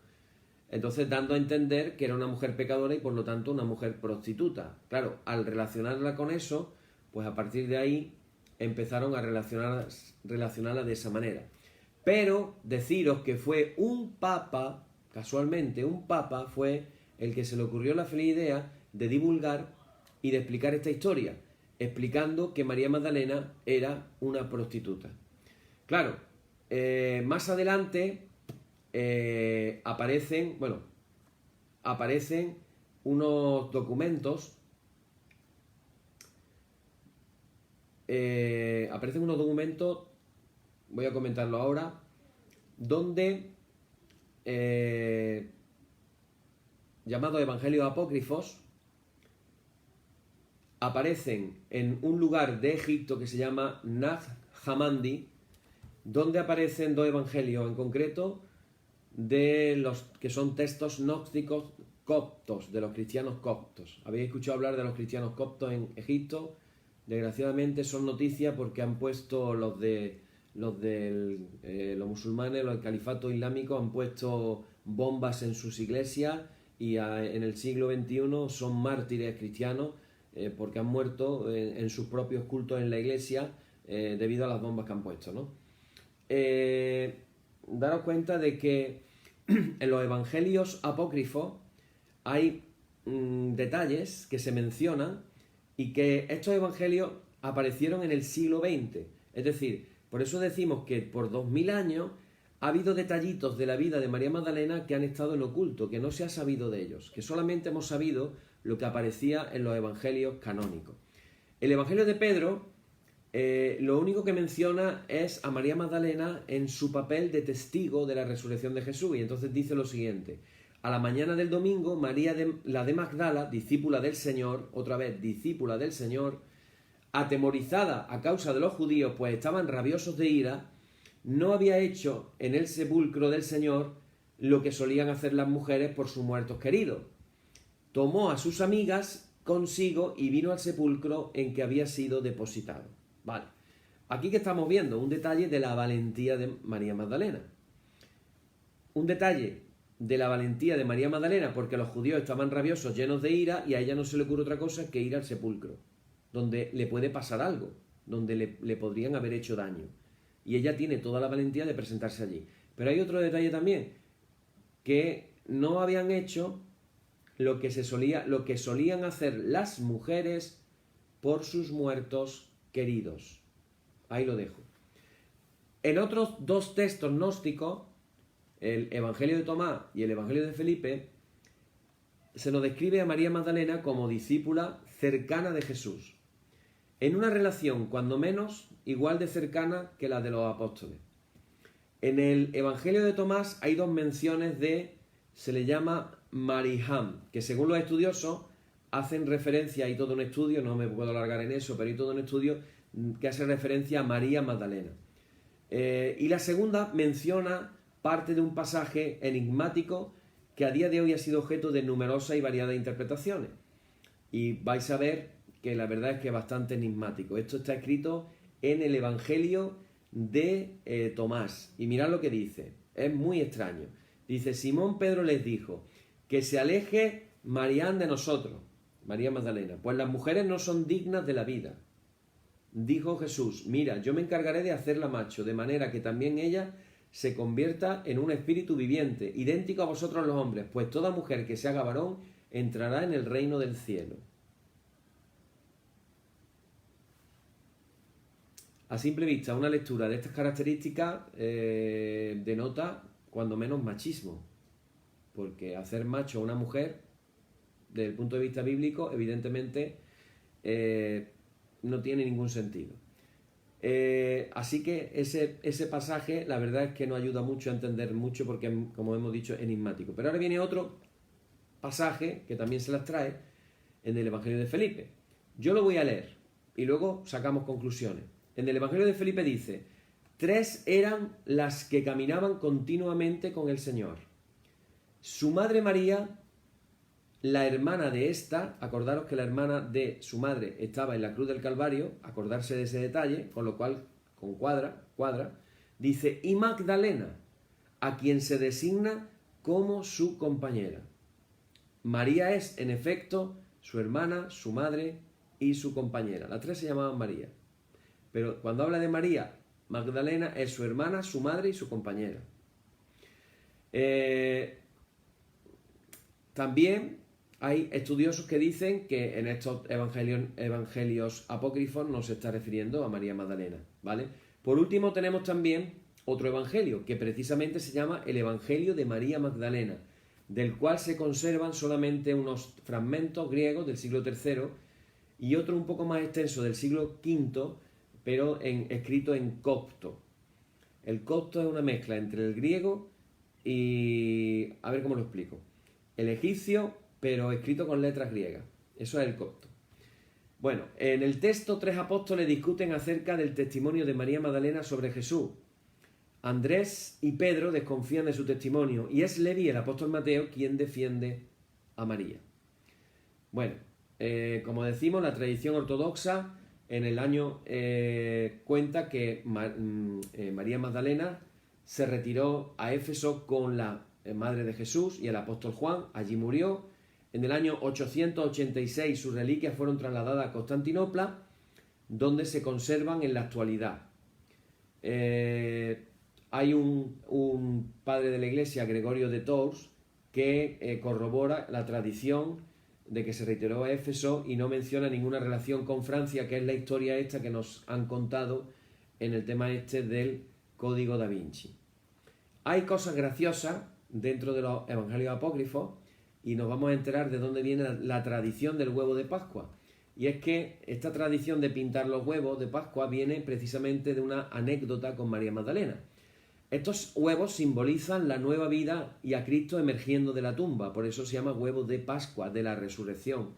Speaker 1: Entonces, dando a entender que era una mujer pecadora y por lo tanto una mujer prostituta. Claro, al relacionarla con eso, pues a partir de ahí empezaron a relacionarla de esa manera. Pero deciros que fue un papa, casualmente un papa fue el que se le ocurrió la feliz idea de divulgar y de explicar esta historia, explicando que María Magdalena era una prostituta. Claro, más adelante aparecen unos documentos, voy a comentarlo ahora, donde llamados evangelios apócrifos, aparecen en un lugar de Egipto que se llama Nag Hammadi, donde aparecen dos evangelios en concreto de los que son textos gnósticos coptos, de los cristianos coptos. ¿Habéis escuchado hablar de los cristianos coptos en Egipto? Desgraciadamente son noticias porque han puesto los musulmanes, los del califato islámico, han puesto bombas en sus iglesias y en el siglo XXI son mártires cristianos porque han muerto en sus propios cultos en la iglesia debido a las bombas que han puesto, ¿no? Daros cuenta de que en los evangelios apócrifos hay detalles que se mencionan y que estos evangelios aparecieron en el siglo XX. Es decir, por eso decimos que por 2000 años ha habido detallitos de la vida de María Magdalena que han estado en oculto, que no se ha sabido de ellos, que solamente hemos sabido lo que aparecía en los evangelios canónicos. El evangelio de Pedro lo único que menciona es a María Magdalena en su papel de testigo de la resurrección de Jesús, y entonces dice lo siguiente: a la mañana del domingo, María la de Magdala, discípula del Señor, otra vez discípula del Señor, atemorizada a causa de los judíos, pues estaban rabiosos de ira, no había hecho en el sepulcro del Señor lo que solían hacer las mujeres por sus muertos queridos. Tomó a sus amigas consigo y vino al sepulcro en que había sido depositado. Vale. Aquí que estamos viendo un detalle de la valentía de María Magdalena. Un detalle de la valentía de María Magdalena porque los judíos estaban rabiosos, llenos de ira, y a ella no se le ocurre otra cosa que ir al sepulcro, donde le puede pasar algo, donde le podrían haber hecho daño. Y ella tiene toda la valentía de presentarse allí. Pero hay otro detalle también, que no habían hecho lo que solían hacer las mujeres por sus muertos queridos. Ahí lo dejo. En otros dos textos gnósticos, el Evangelio de Tomás y el Evangelio de Felipe, se nos describe a María Magdalena como discípula cercana de Jesús, en una relación, cuando menos, igual de cercana que la de los apóstoles. En el Evangelio de Tomás hay dos menciones se le llama Mariham, que según los estudiosos hacen referencia, hay todo un estudio, no me puedo alargar en eso, pero hay todo un estudio que hace referencia a María Magdalena. Y la segunda menciona parte de un pasaje enigmático que a día de hoy ha sido objeto de numerosas y variadas interpretaciones. Y vais a ver que la verdad es que es bastante enigmático. Esto está escrito en el Evangelio de Tomás. Y mirad lo que dice. Es muy extraño. Dice: Simón Pedro les dijo: que se aleje María de nosotros, María Magdalena, pues las mujeres no son dignas de la vida. Dijo Jesús: mira, yo me encargaré de hacerla macho, de manera que también ella se convierta en un espíritu viviente, idéntico a vosotros los hombres, pues toda mujer que se haga varón entrará en el reino del cielo. A simple vista, una lectura de estas características denota cuando menos machismo, porque hacer macho a una mujer desde el punto de vista bíblico, evidentemente no tiene ningún sentido. Así que ese pasaje, la verdad es que no ayuda mucho a entender mucho porque, como hemos dicho, es enigmático. Pero ahora viene otro pasaje que también se las trae en el Evangelio de Felipe. Yo lo voy a leer y luego sacamos conclusiones. En el Evangelio de Felipe dice: 3 eran las que caminaban continuamente con el Señor. Su madre María, la hermana de esta, acordaros que la hermana de su madre estaba en la cruz del Calvario, acordarse de ese detalle, con lo cual con cuadra, dice, y Magdalena, a quien se designa como su compañera. María es, en efecto, su hermana, su madre y su compañera. Las 3 se llamaban María. Pero cuando habla de María, Magdalena es su hermana, su madre y su compañera. También hay estudiosos que dicen que en estos evangelios apócrifos no se está refiriendo a María Magdalena, ¿vale? Por último tenemos también otro evangelio que precisamente se llama el Evangelio de María Magdalena, del cual se conservan solamente unos fragmentos griegos del siglo III y otro un poco más extenso del siglo V, pero escrito en copto. El copto es una mezcla entre el griego y... a ver cómo lo explico. El egipcio, pero escrito con letras griegas. Eso es el copto. Bueno, en el texto 3 apóstoles discuten acerca del testimonio de María Magdalena sobre Jesús. Andrés y Pedro desconfían de su testimonio y es Leví, el apóstol Mateo, quien defiende a María. Bueno, como decimos, la tradición ortodoxa en el año cuenta que María Magdalena se retiró a Éfeso con la madre de Jesús y el apóstol Juan. Allí murió. En el año 886 sus reliquias fueron trasladadas a Constantinopla, donde se conservan en la actualidad. Hay un padre de la iglesia, Gregorio de Tours, que corrobora la tradición de que se retiró a Éfeso y no menciona ninguna relación con Francia, que es la historia esta que nos han contado en el tema este del Código da Vinci. Hay cosas graciosas dentro de los evangelios apócrifos y nos vamos a enterar de dónde viene la tradición del huevo de Pascua. Y es que esta tradición de pintar los huevos de Pascua viene precisamente de una anécdota con María Magdalena. Estos huevos simbolizan la nueva vida y a Cristo emergiendo de la tumba, por eso se llama huevo de Pascua, de la resurrección.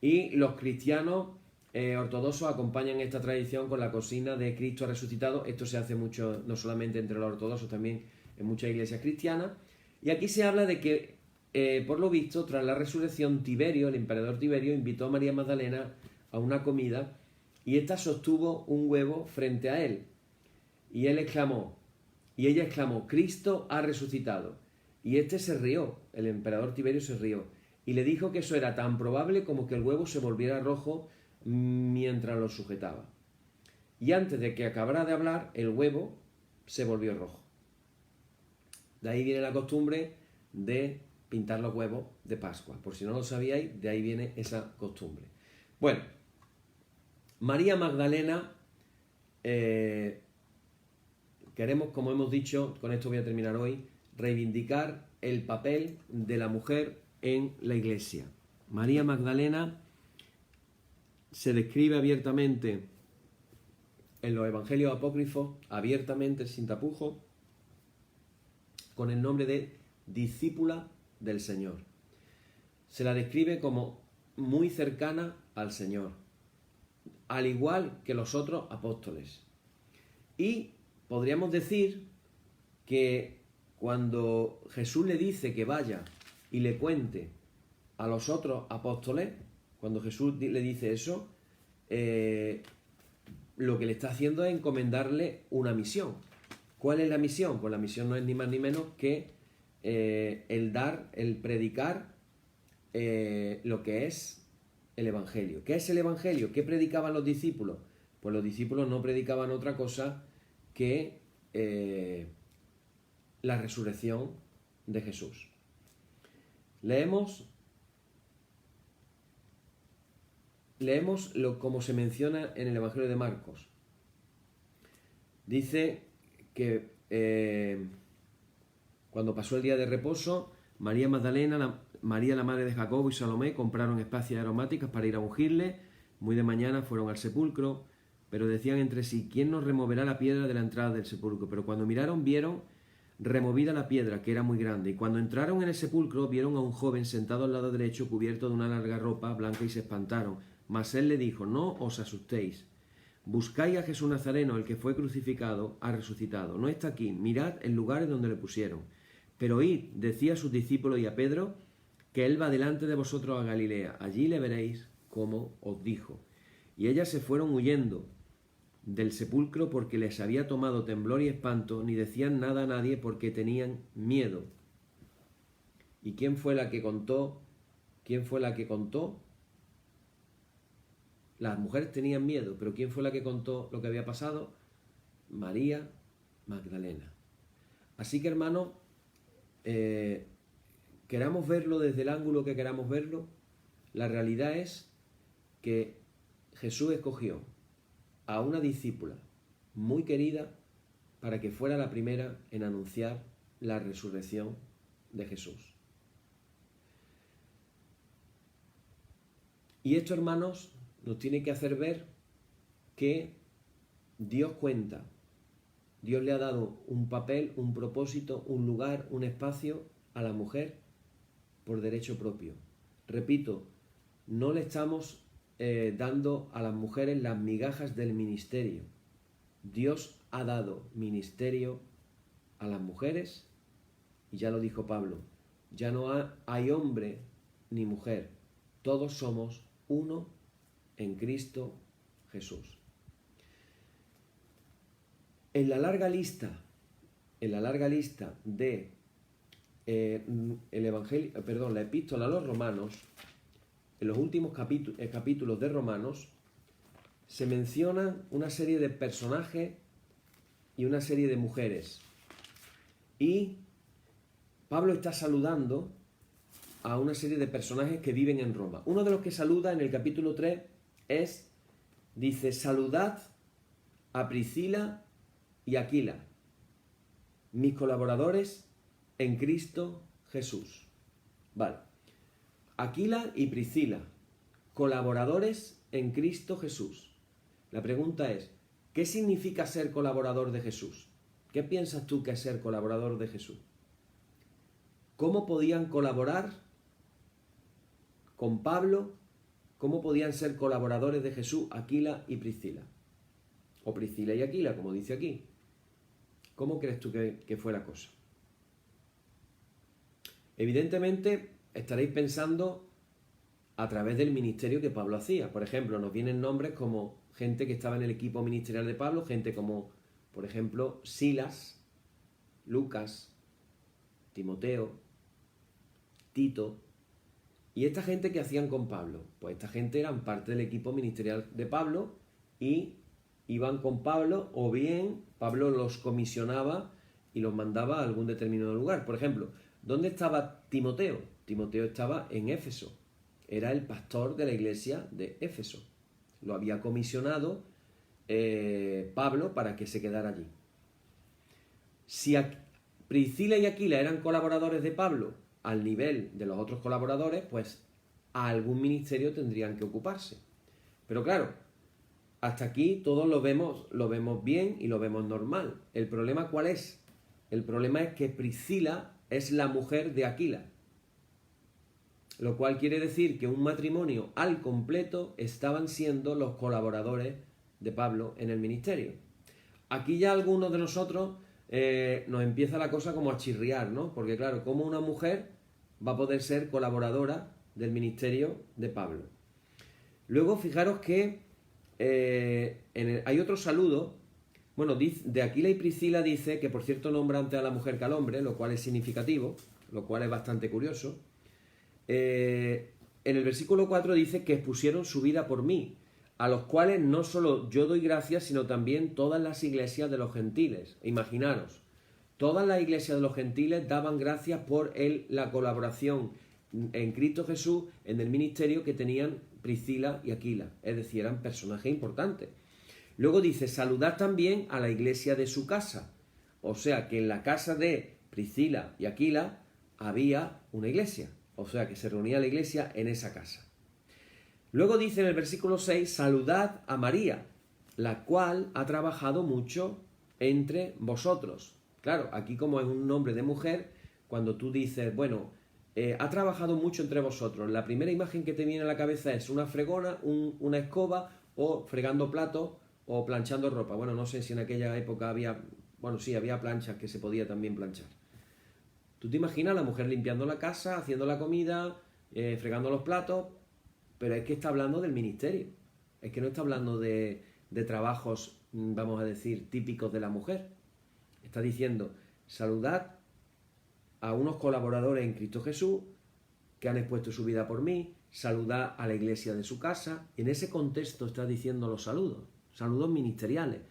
Speaker 1: Y los cristianos ortodoxos acompañan esta tradición con la consigna de Cristo resucitado. Esto se hace mucho, no solamente entre los ortodoxos, también en muchas iglesias cristianas. Y aquí se habla de que, por lo visto, tras la resurrección, Tiberio, el emperador Tiberio, invitó a María Magdalena a una comida y ésta sostuvo un huevo frente a él. Y ella exclamó, Cristo ha resucitado. Y este se rió, el emperador Tiberio se rió, y le dijo que eso era tan probable como que el huevo se volviera rojo mientras lo sujetaba. Y antes de que acabara de hablar, el huevo se volvió rojo. De ahí viene la costumbre de pintar los huevos de Pascua. Por si no lo sabíais, de ahí viene esa costumbre. Bueno, María Magdalena, queremos, como hemos dicho, con esto voy a terminar hoy, reivindicar el papel de la mujer en la Iglesia. María Magdalena se describe abiertamente en los evangelios apócrifos, abiertamente, sin tapujos, con el nombre de discípula del Señor. Se la describe como muy cercana al Señor, al igual que los otros apóstoles. Y podríamos decir que cuando Jesús le dice que vaya y le cuente a los otros apóstoles, cuando Jesús le dice eso, lo que le está haciendo es encomendarle una misión. ¿Cuál es la misión? Pues la misión no es ni más ni menos que el predicar lo que es el Evangelio. ¿Qué es el Evangelio? ¿Qué predicaban los discípulos? Pues los discípulos no predicaban otra cosa que la resurrección de Jesús. Leemos como se menciona en el Evangelio de Marcos. Dice que cuando pasó el día de reposo, María Magdalena, María la madre de Jacobo y Salomé compraron especias aromáticas para ir a ungirle. Muy de mañana fueron al sepulcro, pero decían entre sí: ¿quién nos removerá la piedra de la entrada del sepulcro? Pero cuando miraron, vieron removida la piedra, que era muy grande. Y cuando entraron en el sepulcro, vieron a un joven sentado al lado derecho, cubierto de una larga ropa blanca, y se espantaron. Mas él le dijo: no os asustéis. Buscáis a Jesús Nazareno, el que fue crucificado, ha resucitado. No está aquí, mirad el lugar en donde le pusieron. Pero id, decía a sus discípulos y a Pedro, que él va delante de vosotros a Galilea. Allí le veréis como os dijo. Y ellas se fueron huyendo del sepulcro porque les había tomado temblor y espanto, ni decían nada a nadie porque tenían miedo. ¿Y quién fue la que contó? ¿Quién fue la que contó? Las mujeres tenían miedo, pero ¿quién fue la que contó lo que había pasado? María Magdalena. Así que, hermanos, queramos verlo desde el ángulo que queramos verlo, la realidad es que Jesús escogió a una discípula muy querida para que fuera la primera en anunciar la resurrección de Jesús. Y esto, hermanos, nos tiene que hacer ver que Dios cuenta, Dios le ha dado un papel, un propósito, un lugar, un espacio a la mujer por derecho propio. Repito, no le estamos dando a las mujeres las migajas del ministerio. Dios ha dado ministerio a las mujeres y ya lo dijo Pablo, ya no hay hombre ni mujer, todos somos uno en Cristo Jesús. En la larga lista de la epístola a los romanos, en los últimos capítulos de Romanos, se mencionan una serie de personajes y una serie de mujeres. Y Pablo está saludando a una serie de personajes que viven en Roma. Uno de los que saluda en el capítulo 3 dice: saludad a Priscila y Aquila, mis colaboradores en Cristo Jesús. Vale. Aquila y Priscila, colaboradores en Cristo Jesús. La pregunta es, ¿qué significa ser colaborador de Jesús? ¿Qué piensas tú que es ser colaborador de Jesús? ¿Cómo podían colaborar con Pablo? ¿Cómo podían ser colaboradores de Jesús Aquila y Priscila? O Priscila y Aquila, como dice aquí. ¿Cómo crees tú que fue la cosa? Evidentemente estaréis pensando a través del ministerio que Pablo hacía. Por ejemplo, nos vienen nombres como gente que estaba en el equipo ministerial de Pablo, gente como, por ejemplo, Silas, Lucas, Timoteo, Tito. ¿Y esta gente qué hacían con Pablo? Pues esta gente eran parte del equipo ministerial de Pablo y iban con Pablo, o bien Pablo los comisionaba y los mandaba a algún determinado lugar. Por ejemplo, ¿dónde estaba Timoteo? Timoteo estaba en Éfeso. Era el pastor de la iglesia de Éfeso. Lo había comisionado Pablo para que se quedara allí. Si Priscila y Aquila eran colaboradores de Pablo al nivel de los otros colaboradores, pues a algún ministerio tendrían que ocuparse. Pero claro, hasta aquí todos lo vemos bien y lo vemos normal. ¿El problema cuál es? El problema es que Priscila es la mujer de Aquila, lo cual quiere decir que un matrimonio al completo estaban siendo los colaboradores de Pablo en el ministerio. Aquí ya algunos de nosotros nos empieza la cosa como a chirriar, ¿no? Porque claro, ¿cómo una mujer va a poder ser colaboradora del ministerio de Pablo? Luego, fijaros que hay otro saludo. Bueno, de Aquila y Priscila dice que, por cierto, nombra antes a la mujer que al hombre, lo cual es significativo, lo cual es bastante curioso. En el versículo 4 dice que expusieron su vida por mí, a los cuales no solo yo doy gracias, sino también todas las iglesias de los gentiles. Imaginaros, todas las iglesias de los gentiles daban gracias por la colaboración en Cristo Jesús en el ministerio que tenían Priscila y Aquila, es decir, eran personajes importantes. Luego dice, saludad también a la iglesia de su casa. O sea, que en la casa de Priscila y Aquila había una iglesia, o sea que se reunía la iglesia en esa casa. Luego dice en el versículo 6, saludad a María, la cual ha trabajado mucho entre vosotros. Claro, aquí como es un nombre de mujer, cuando tú dices, bueno, ha trabajado mucho entre vosotros, la primera imagen que te viene a la cabeza es una fregona, una escoba, o fregando platos, o planchando ropa. Bueno, no sé si en aquella época había, bueno, sí, había planchas que se podía también planchar. Tú te imaginas a la mujer limpiando la casa, haciendo la comida, fregando los platos, pero es que está hablando del ministerio. Es que no está hablando de trabajos, vamos a decir, típicos de la mujer. Está diciendo, saludad a unos colaboradores en Cristo Jesús que han expuesto su vida por mí, saludad a la iglesia de su casa. En ese contexto está diciendo los saludos ministeriales.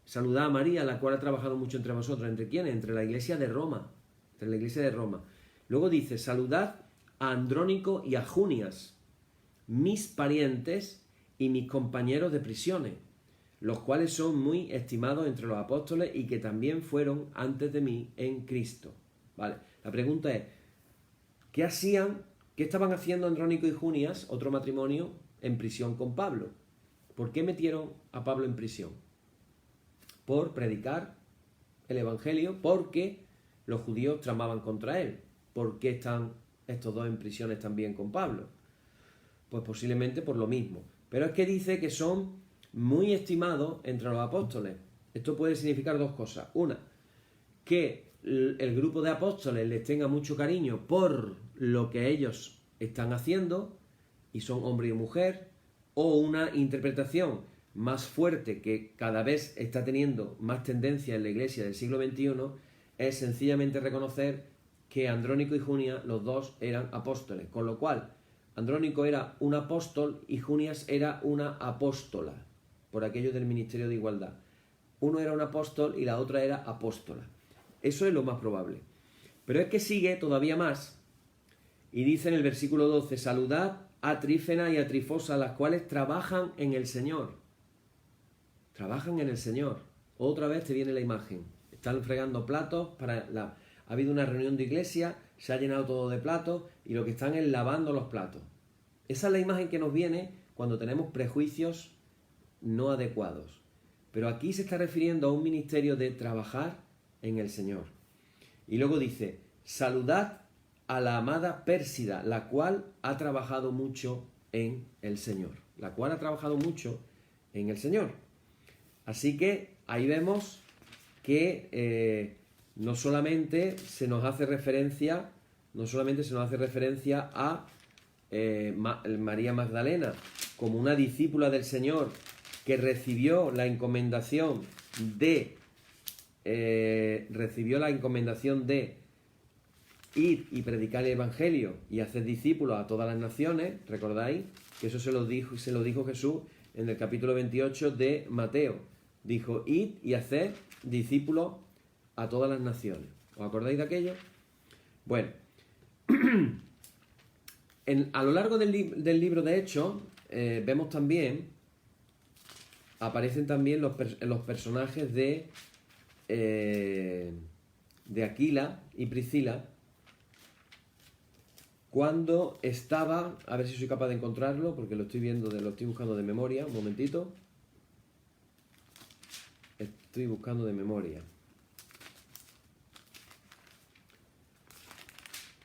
Speaker 1: Saludad a María, la cual ha trabajado mucho entre vosotros. ¿Entre quiénes? Entre la iglesia de Roma. Entre la iglesia de Roma. Luego dice, saludad a Andrónico y a Junias, mis parientes y mis compañeros de prisiones, los cuales son muy estimados entre los apóstoles y que también fueron antes de mí en Cristo. Vale, la pregunta es, ¿qué estaban haciendo Andrónico y Junias, otro matrimonio, en prisión con Pablo? ¿Por qué metieron a Pablo en prisión? Por predicar el evangelio, porque los judíos tramaban contra él. ¿Por qué están estos dos en prisiones también con Pablo? Pues posiblemente por lo mismo. Pero es que dice que son muy estimados entre los apóstoles. Esto puede significar dos cosas. Una, que el grupo de apóstoles les tenga mucho cariño por lo que ellos están haciendo, y son hombre y mujer, o una interpretación más fuerte que cada vez está teniendo más tendencia en la iglesia del siglo XXI, es sencillamente reconocer que Andrónico y Junia, los dos, eran apóstoles, con lo cual Andrónico era un apóstol y Junias era una apóstola, por aquello del ministerio de igualdad. Uno era un apóstol y la otra era apóstola. Eso es lo más probable. Pero es que sigue todavía más y dice en el versículo 12, saludad a Trífena y a Trifosa, las cuales trabajan en el Señor. Trabajan en el Señor. Otra vez te viene la imagen. Están fregando platos ha habido una reunión de iglesia, se ha llenado todo de platos y lo que están es lavando los platos. Esa es la imagen que nos viene cuando tenemos prejuicios no adecuados. Pero aquí se está refiriendo a un ministerio de trabajar en el Señor. Y luego dice, saludad a la amada Pérsida, la cual ha trabajado mucho en el Señor. La cual ha trabajado mucho en el Señor. Así que ahí vemos que no solamente se nos hace referencia a María Magdalena como una discípula del Señor que recibió la encomendación de ir y predicar el Evangelio y hacer discípulos a todas las naciones. ¿Recordáis? Que eso se lo dijo Jesús en el capítulo 28 de Mateo. Dijo, id y haced discípulos a todas las naciones. ¿Os acordáis de aquello? Bueno, a lo largo del libro de Hechos vemos también, aparecen también los personajes de Aquila y Priscila, cuando estaba, a ver si soy capaz de encontrarlo, porque lo estoy buscando de memoria, un momentito. Estoy buscando de memoria.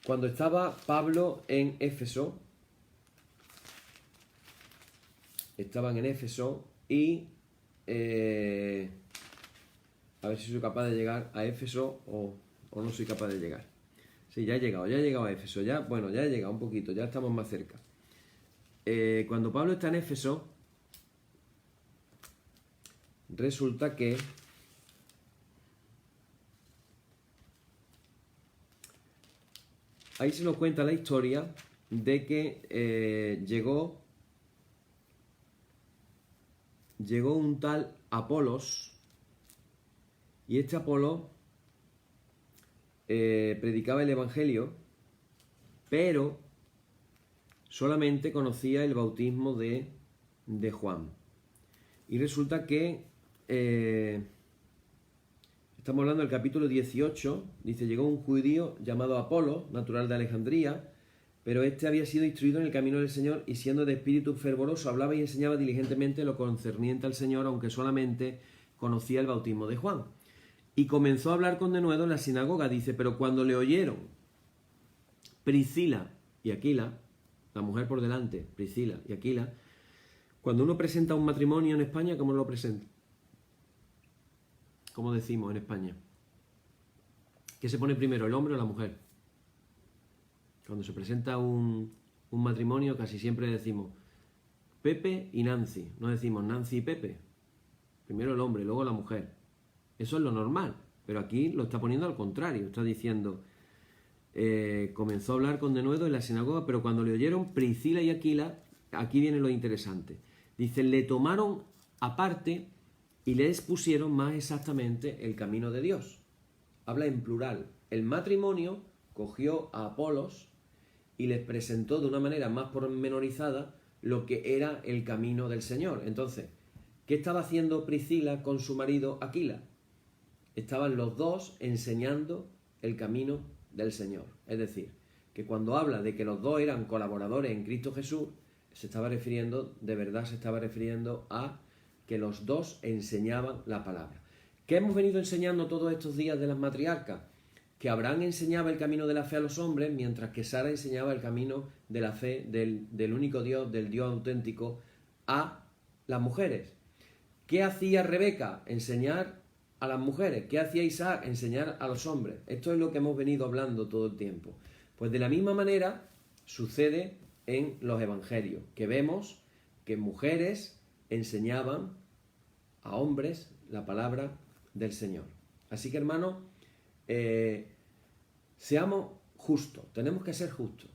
Speaker 1: Cuando estaba Pablo en Éfeso, estaban en Éfeso y a ver si soy capaz de llegar a Éfeso o no soy capaz de llegar. Sí, ya he llegado a Éfeso, ya he llegado un poquito, ya estamos más cerca. Cuando Pablo está en Éfeso, resulta que ahí se nos cuenta la historia de que llegó un tal Apolos, y este Apolos predicaba el Evangelio, pero solamente conocía el bautismo de Juan. Y resulta que esta Estamos hablando del capítulo 18. Dice, llegó un judío llamado Apolo, natural de Alejandría, pero este había sido instruido en el camino del Señor y siendo de espíritu fervoroso hablaba y enseñaba diligentemente lo concerniente al Señor, aunque solamente conocía el bautismo de Juan. Y comenzó a hablar con denuedo en la sinagoga. Dice, pero cuando le oyeron Priscila y Aquila, la mujer por delante, Priscila y Aquila, cuando uno presenta un matrimonio en España, ¿cómo lo presenta? ¿Cómo decimos en España? ¿Qué se pone primero, el hombre o la mujer? Cuando se presenta un matrimonio, casi siempre decimos Pepe y Nancy. No decimos Nancy y Pepe. Primero el hombre, luego la mujer. Eso es lo normal. Pero aquí lo está poniendo al contrario. Está diciendo, comenzó a hablar con denuedo en la sinagoga, pero cuando le oyeron Priscila y Aquila, aquí viene lo interesante. Dice, le tomaron aparte y le expusieron más exactamente el camino de Dios. Habla en plural. El matrimonio cogió a Apolos y les presentó de una manera más pormenorizada lo que era el camino del Señor. Entonces, ¿qué estaba haciendo Priscila con su marido Aquila? Estaban los dos enseñando el camino del Señor. Es decir, que cuando habla de que los dos eran colaboradores en Cristo Jesús, se estaba refiriendo a que los dos enseñaban la palabra. ¿Qué hemos venido enseñando todos estos días de las matriarcas? Que Abraham enseñaba el camino de la fe a los hombres, mientras que Sara enseñaba el camino de la fe del único Dios, del Dios auténtico, a las mujeres. ¿Qué hacía Rebeca? Enseñar a las mujeres. ¿Qué hacía Isaac? Enseñar a los hombres. Esto es lo que hemos venido hablando todo el tiempo. Pues de la misma manera sucede en los evangelios, que vemos que mujeres enseñaban a hombres la palabra del Señor. Así que, hermanos, seamos justos, tenemos que ser justos.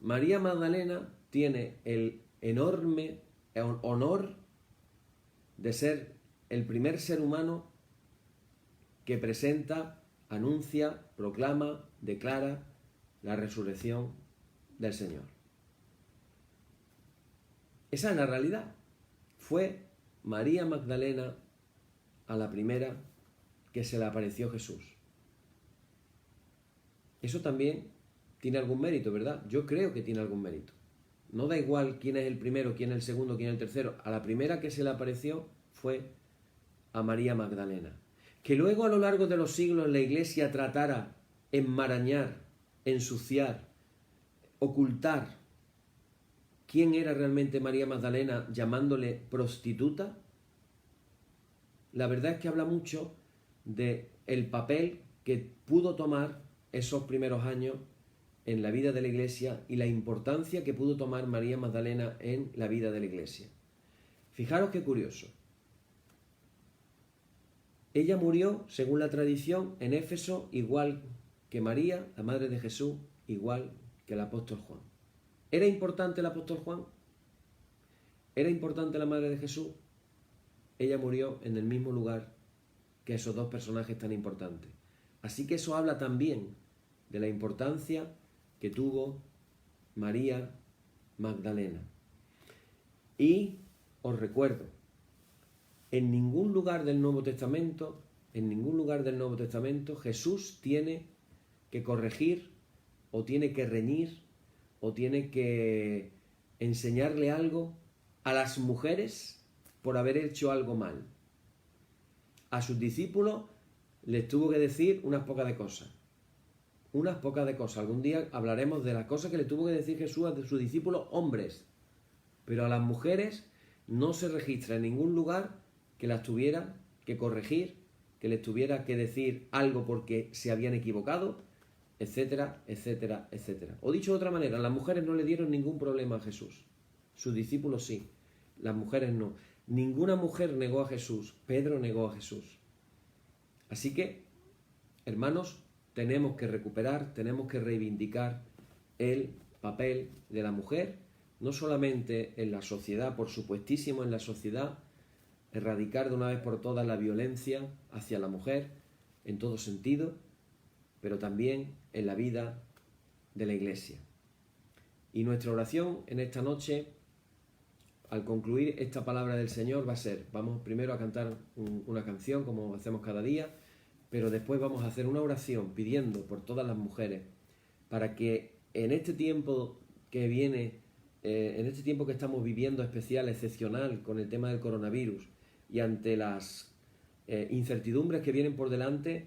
Speaker 1: María Magdalena tiene el enorme honor de ser el primer ser humano que presenta, anuncia, proclama, declara la resurrección del Señor. Esa es la realidad. Fue María Magdalena a la primera que se le apareció Jesús. Eso también tiene algún mérito, ¿verdad? Yo creo que tiene algún mérito. No da igual quién es el primero, quién es el segundo, quién es el tercero. A la primera que se le apareció fue a María Magdalena. Que luego a lo largo de los siglos la Iglesia tratara enmarañar, ensuciar, ocultar quién era realmente María Magdalena llamándole prostituta, la verdad es que habla mucho de el papel que pudo tomar esos primeros años en la vida de la Iglesia y la importancia que pudo tomar María Magdalena en la vida de la Iglesia. Fijaros qué curioso. Ella murió, según la tradición, en Éfeso, igual que María, la madre de Jesús, igual que el apóstol Juan. ¿Era importante el apóstol Juan? ¿Era importante la madre de Jesús? Ella murió en el mismo lugar que esos dos personajes tan importantes. Así que eso habla también de la importancia que tuvo María Magdalena. Y os recuerdo, en ningún lugar del Nuevo Testamento, Jesús tiene que corregir o tiene que reñir o tiene que enseñarle algo a las mujeres por haber hecho algo mal. A sus discípulos les tuvo que decir unas pocas de cosas. Algún día hablaremos de las cosas que le tuvo que decir Jesús a sus discípulos hombres. Pero a las mujeres no se registra en ningún lugar que las tuviera que corregir, que les tuviera que decir algo porque se habían equivocado, etcétera, etcétera, etcétera. O dicho de otra manera, las mujeres no le dieron ningún problema a Jesús. Sus discípulos sí, las mujeres no. Ninguna mujer negó a Jesús. Pedro negó a Jesús. Así que, hermanos, tenemos que recuperar, tenemos que reivindicar el papel de la mujer, no solamente en la sociedad, por supuestísimo en la sociedad, erradicar de una vez por todas la violencia hacia la mujer, en todo sentido, pero también en la vida de la Iglesia. Y nuestra oración en esta noche, al concluir esta palabra del Señor, va a ser, vamos primero a cantar una canción como hacemos cada día, pero después vamos a hacer una oración pidiendo por todas las mujeres para que en este tiempo que viene, en este tiempo que estamos viviendo especial, excepcional, con el tema del coronavirus y ante las incertidumbres que vienen por delante,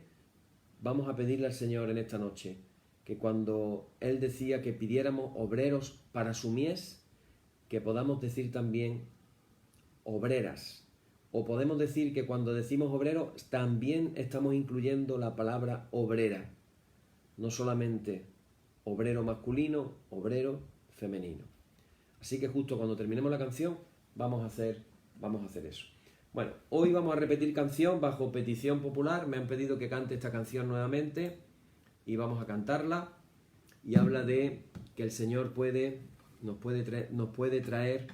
Speaker 1: vamos a pedirle al Señor en esta noche que cuando Él decía que pidiéramos obreros para su mies, que podamos decir también obreras. O podemos decir que cuando decimos obrero también estamos incluyendo la palabra obrera, no solamente obrero masculino, obrero femenino. Así que justo cuando terminemos la canción vamos a hacer eso. Bueno, hoy vamos a repetir canción bajo petición popular. Me han pedido que cante esta canción nuevamente y vamos a cantarla. Y habla de que el Señor nos puede traer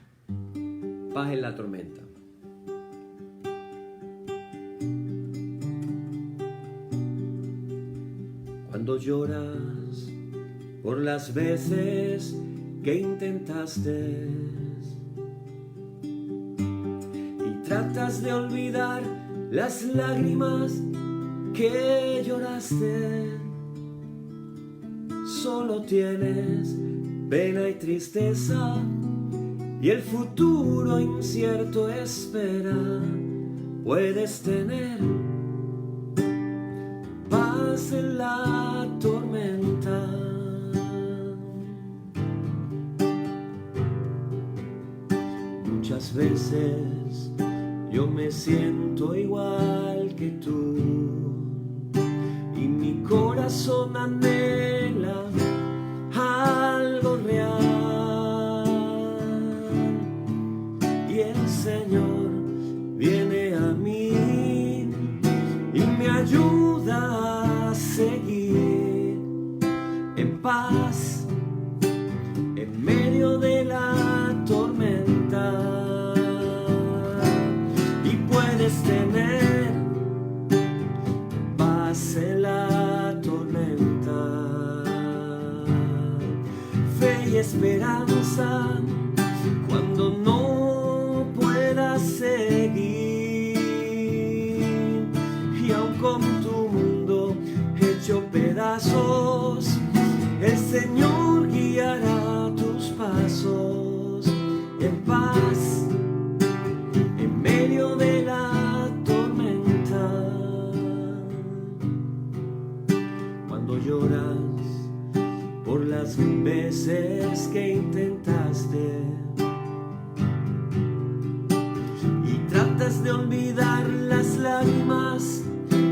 Speaker 1: paz en la tormenta. Cuando lloras por las veces que intentaste y tratas de olvidar las lágrimas que lloraste, solo tienes pena y tristeza y el futuro incierto espera. Puedes tener paz en la tormenta. Muchas veces yo me siento igual que tú y mi corazón anhela algo real y el Señor viene a mí y me ayuda a seguir en paz en medio de la tormenta. Y puedes tener paz en la tormenta, fe y esperanza cuando no puedas seguir, y aun con tu mundo hecho pedazos, el Señor guiará tus pasos en paz en medio de la tormenta. Cuando lloras por las veces que intentaste y tratas de olvidar las lágrimas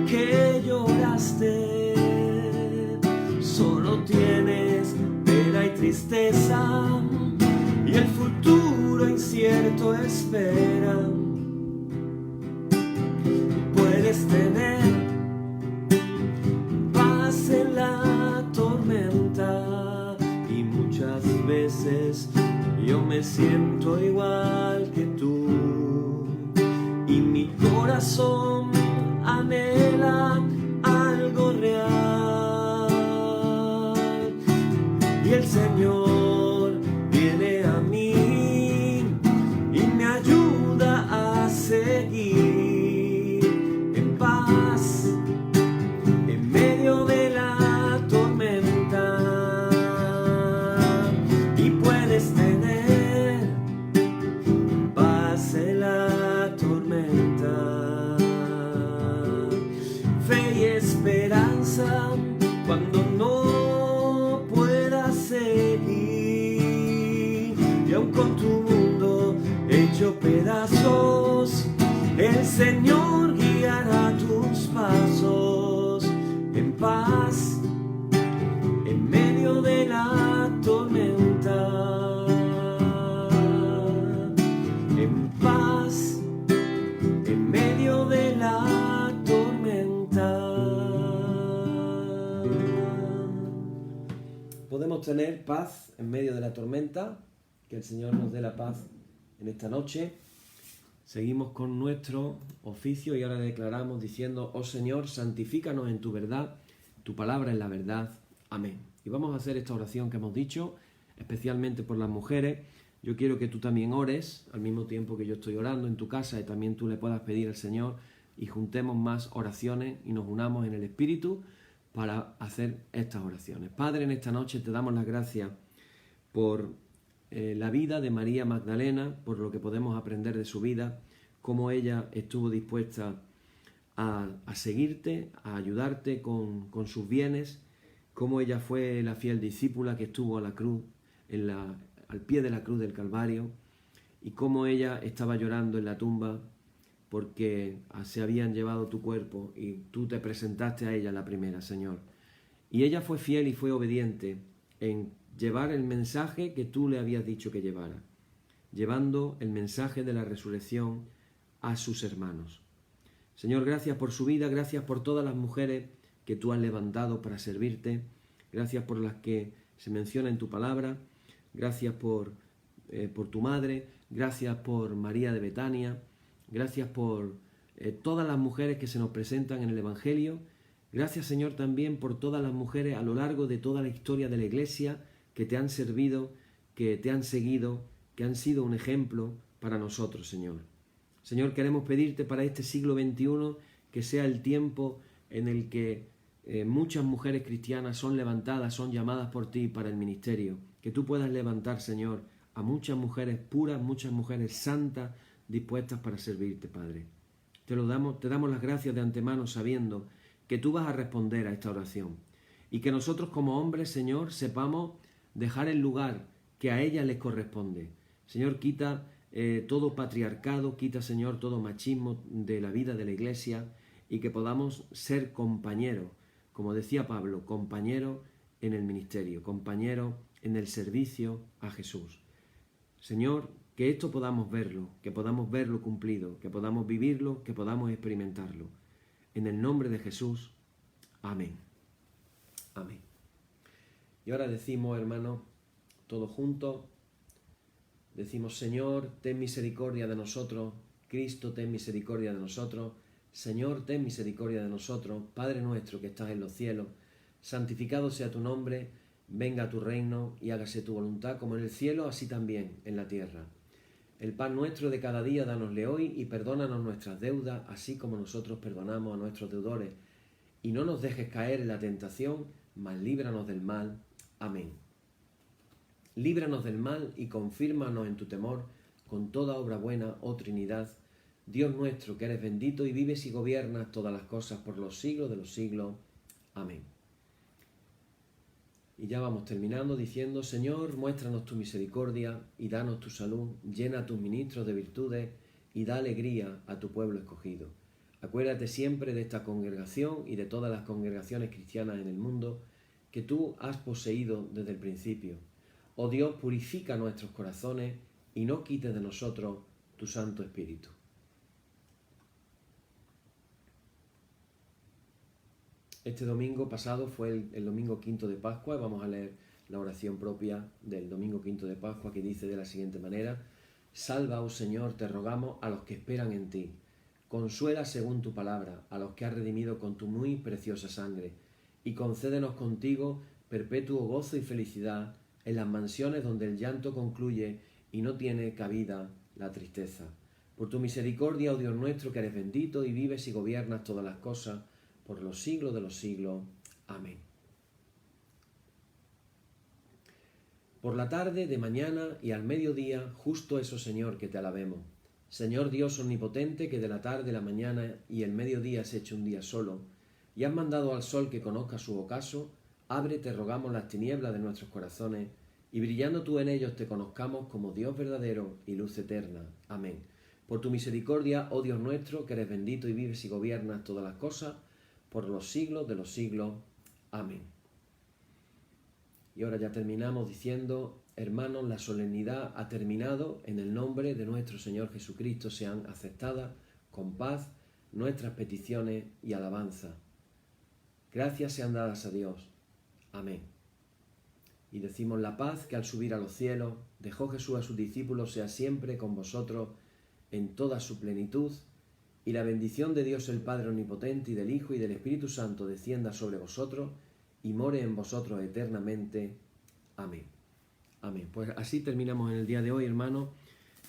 Speaker 1: que lloraste, solo tienes pena y tristeza y el futuro incierto espera. Puedes tener paz en la tormenta y muchas veces yo me siento igual que tú y mi corazón anhela algo real y el Señor viene a mí y me ayuda a seguir en paz en medio de la tormenta. Y puedes tener paz en la tormenta, fe y esperanza cuando no puedas seguir, y aun con tu mundo hecho pedazos, el Señor guiará tus pasos en paz en medio de la tormenta, en paz en medio de la tormenta. Podemos tener paz en medio de la tormenta. Que el Señor nos dé la paz en esta noche. Seguimos con nuestro oficio y ahora declaramos diciendo: oh Señor, santifícanos en tu verdad, tu palabra es la verdad. Amén. Y vamos a hacer esta oración que hemos dicho, especialmente por las mujeres. Yo quiero que tú también ores, al mismo tiempo que yo estoy orando en tu casa, y también tú le puedas pedir al Señor y juntemos más oraciones y nos unamos en el Espíritu para hacer estas oraciones. Padre, en esta noche te damos las gracias por la vida de María Magdalena, por lo que podemos aprender de su vida, cómo ella estuvo dispuesta a seguirte, a ayudarte con sus bienes, cómo ella fue la fiel discípula que estuvo a la cruz, al pie de la cruz del Calvario, y cómo ella estaba llorando en la tumba porque se habían llevado tu cuerpo y tú te presentaste a ella la primera, Señor. Y ella fue fiel y fue obediente en llevar el mensaje que tú le habías dicho que llevara, llevando el mensaje de la resurrección a sus hermanos. Señor, gracias por su vida, gracias por todas las mujeres que tú has levantado para servirte, gracias por las que se menciona en tu palabra, gracias por tu madre, gracias por María de Betania, gracias por todas las mujeres que se nos presentan en el Evangelio. Gracias, Señor, también por todas las mujeres a lo largo de toda la historia de la Iglesia que te han servido, que te han seguido, que han sido un ejemplo para nosotros, Señor. Señor, queremos pedirte para este siglo XXI que sea el tiempo en el que muchas mujeres cristianas son levantadas, son llamadas por ti para el ministerio. Que tú puedas levantar, Señor, a muchas mujeres puras, muchas mujeres santas, dispuestas para servirte, Padre. Te damos las gracias de antemano sabiendo que tú vas a responder a esta oración y que nosotros como hombres, Señor, sepamos dejar el lugar que a ellas les corresponde. Señor, quita todo patriarcado, quita, Señor, todo machismo de la vida de la Iglesia y que podamos ser compañeros, como decía Pablo, compañeros en el ministerio, compañeros en el servicio a Jesús. Señor, que esto podamos verlo cumplido, que podamos vivirlo, que podamos experimentarlo. En el nombre de Jesús. Amén. Amén. Y ahora decimos, hermanos, todos juntos, decimos: Señor, ten misericordia de nosotros. Cristo, ten misericordia de nosotros. Señor, ten misericordia de nosotros. Padre nuestro que estás en los cielos, santificado sea tu nombre, venga a tu reino y hágase tu voluntad como en el cielo, así también en la tierra. El pan nuestro de cada día dánosle hoy y perdónanos nuestras deudas, así como nosotros perdonamos a nuestros deudores. Y no nos dejes caer en la tentación, mas líbranos del mal. Amén. Líbranos del mal y confírmanos en tu temor, con toda obra buena, oh Trinidad, Dios nuestro, que eres bendito y vives y gobiernas todas las cosas por los siglos de los siglos. Amén. Y ya vamos terminando diciendo: Señor, muéstranos tu misericordia y danos tu salud, llena a tus ministros de virtudes y da alegría a tu pueblo escogido. Acuérdate siempre de esta congregación y de todas las congregaciones cristianas en el mundo que tú has poseído desde el principio. Oh Dios, purifica nuestros corazones y no quites de nosotros tu Santo Espíritu. Este domingo pasado fue el domingo quinto de Pascua y vamos a leer la oración propia del domingo quinto de Pascua, que dice de la siguiente manera: Salva, oh Señor, te rogamos, a los que esperan en ti. Consuela según tu palabra a los que has redimido con tu muy preciosa sangre, y concédenos contigo perpetuo gozo y felicidad en las mansiones donde el llanto concluye y no tiene cabida la tristeza. Por tu misericordia, oh Dios nuestro, que eres bendito y vives y gobiernas todas las cosas, por los siglos de los siglos. Amén. Por la tarde, de mañana y al mediodía, justo eso, Señor, que te alabemos. Señor Dios omnipotente, que de la tarde, la mañana y el mediodía has hecho un día solo, y has mandado al sol que conozca su ocaso, abre, te rogamos, las tinieblas de nuestros corazones, y brillando tú en ellos te conozcamos como Dios verdadero y luz eterna. Amén. Por tu misericordia, oh Dios nuestro, que eres bendito y vives y gobiernas todas las cosas, por los siglos de los siglos. Amén. Y ahora ya terminamos diciendo: hermanos, la solemnidad ha terminado. En el nombre de nuestro Señor Jesucristo sean aceptadas con paz nuestras peticiones y alabanza. Gracias sean dadas a Dios. Amén. Y decimos: la paz que al subir a los cielos dejó Jesús a sus discípulos sea siempre con vosotros en toda su plenitud. Y la bendición de Dios el Padre Omnipotente y del Hijo y del Espíritu Santo descienda sobre vosotros y more en vosotros eternamente. Amén. Amén. Pues así terminamos en el día de hoy, hermanos.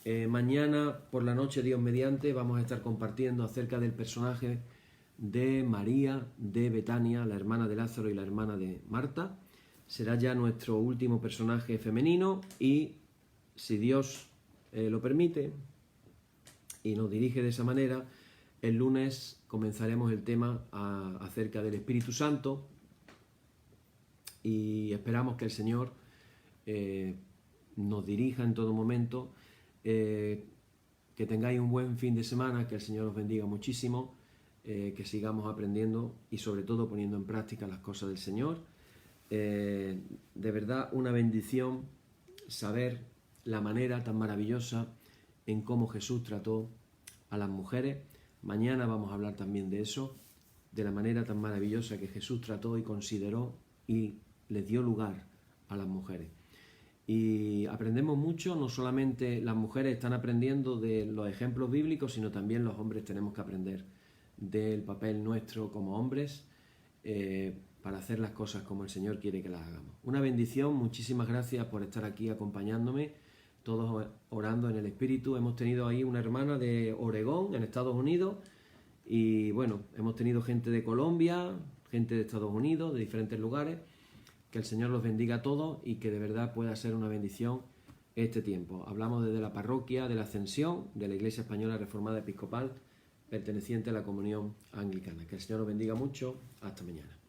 Speaker 1: Mañana por la noche, Dios mediante, vamos a estar compartiendo acerca del personaje de María de Betania, la hermana de Lázaro y la hermana de Marta. Será ya nuestro último personaje femenino y, si Dios lo permite y nos dirige de esa manera, el lunes comenzaremos el tema acerca del Espíritu Santo y esperamos que el Señor nos dirija en todo momento, que tengáis un buen fin de semana, que el Señor os bendiga muchísimo, que sigamos aprendiendo y sobre todo poniendo en práctica las cosas del Señor. De verdad una bendición saber la manera tan maravillosa en cómo Jesús trató a las mujeres. Mañana vamos a hablar también de eso, de la manera tan maravillosa que Jesús trató y consideró y les dio lugar a las mujeres. Y aprendemos mucho, no solamente las mujeres están aprendiendo de los ejemplos bíblicos, sino también los hombres tenemos que aprender del papel nuestro como hombres para hacer las cosas como el Señor quiere que las hagamos. Una bendición, muchísimas gracias por estar aquí acompañándome, todos orando en el Espíritu. Hemos tenido ahí una hermana de Oregón, en Estados Unidos, y bueno, hemos tenido gente de Colombia, gente de Estados Unidos, de diferentes lugares. Que el Señor los bendiga a todos y que de verdad pueda ser una bendición este tiempo. Hablamos desde la parroquia de la Ascensión, de la Iglesia Española Reformada Episcopal, perteneciente a la Comunión Anglicana. Que el Señor los bendiga mucho. Hasta mañana.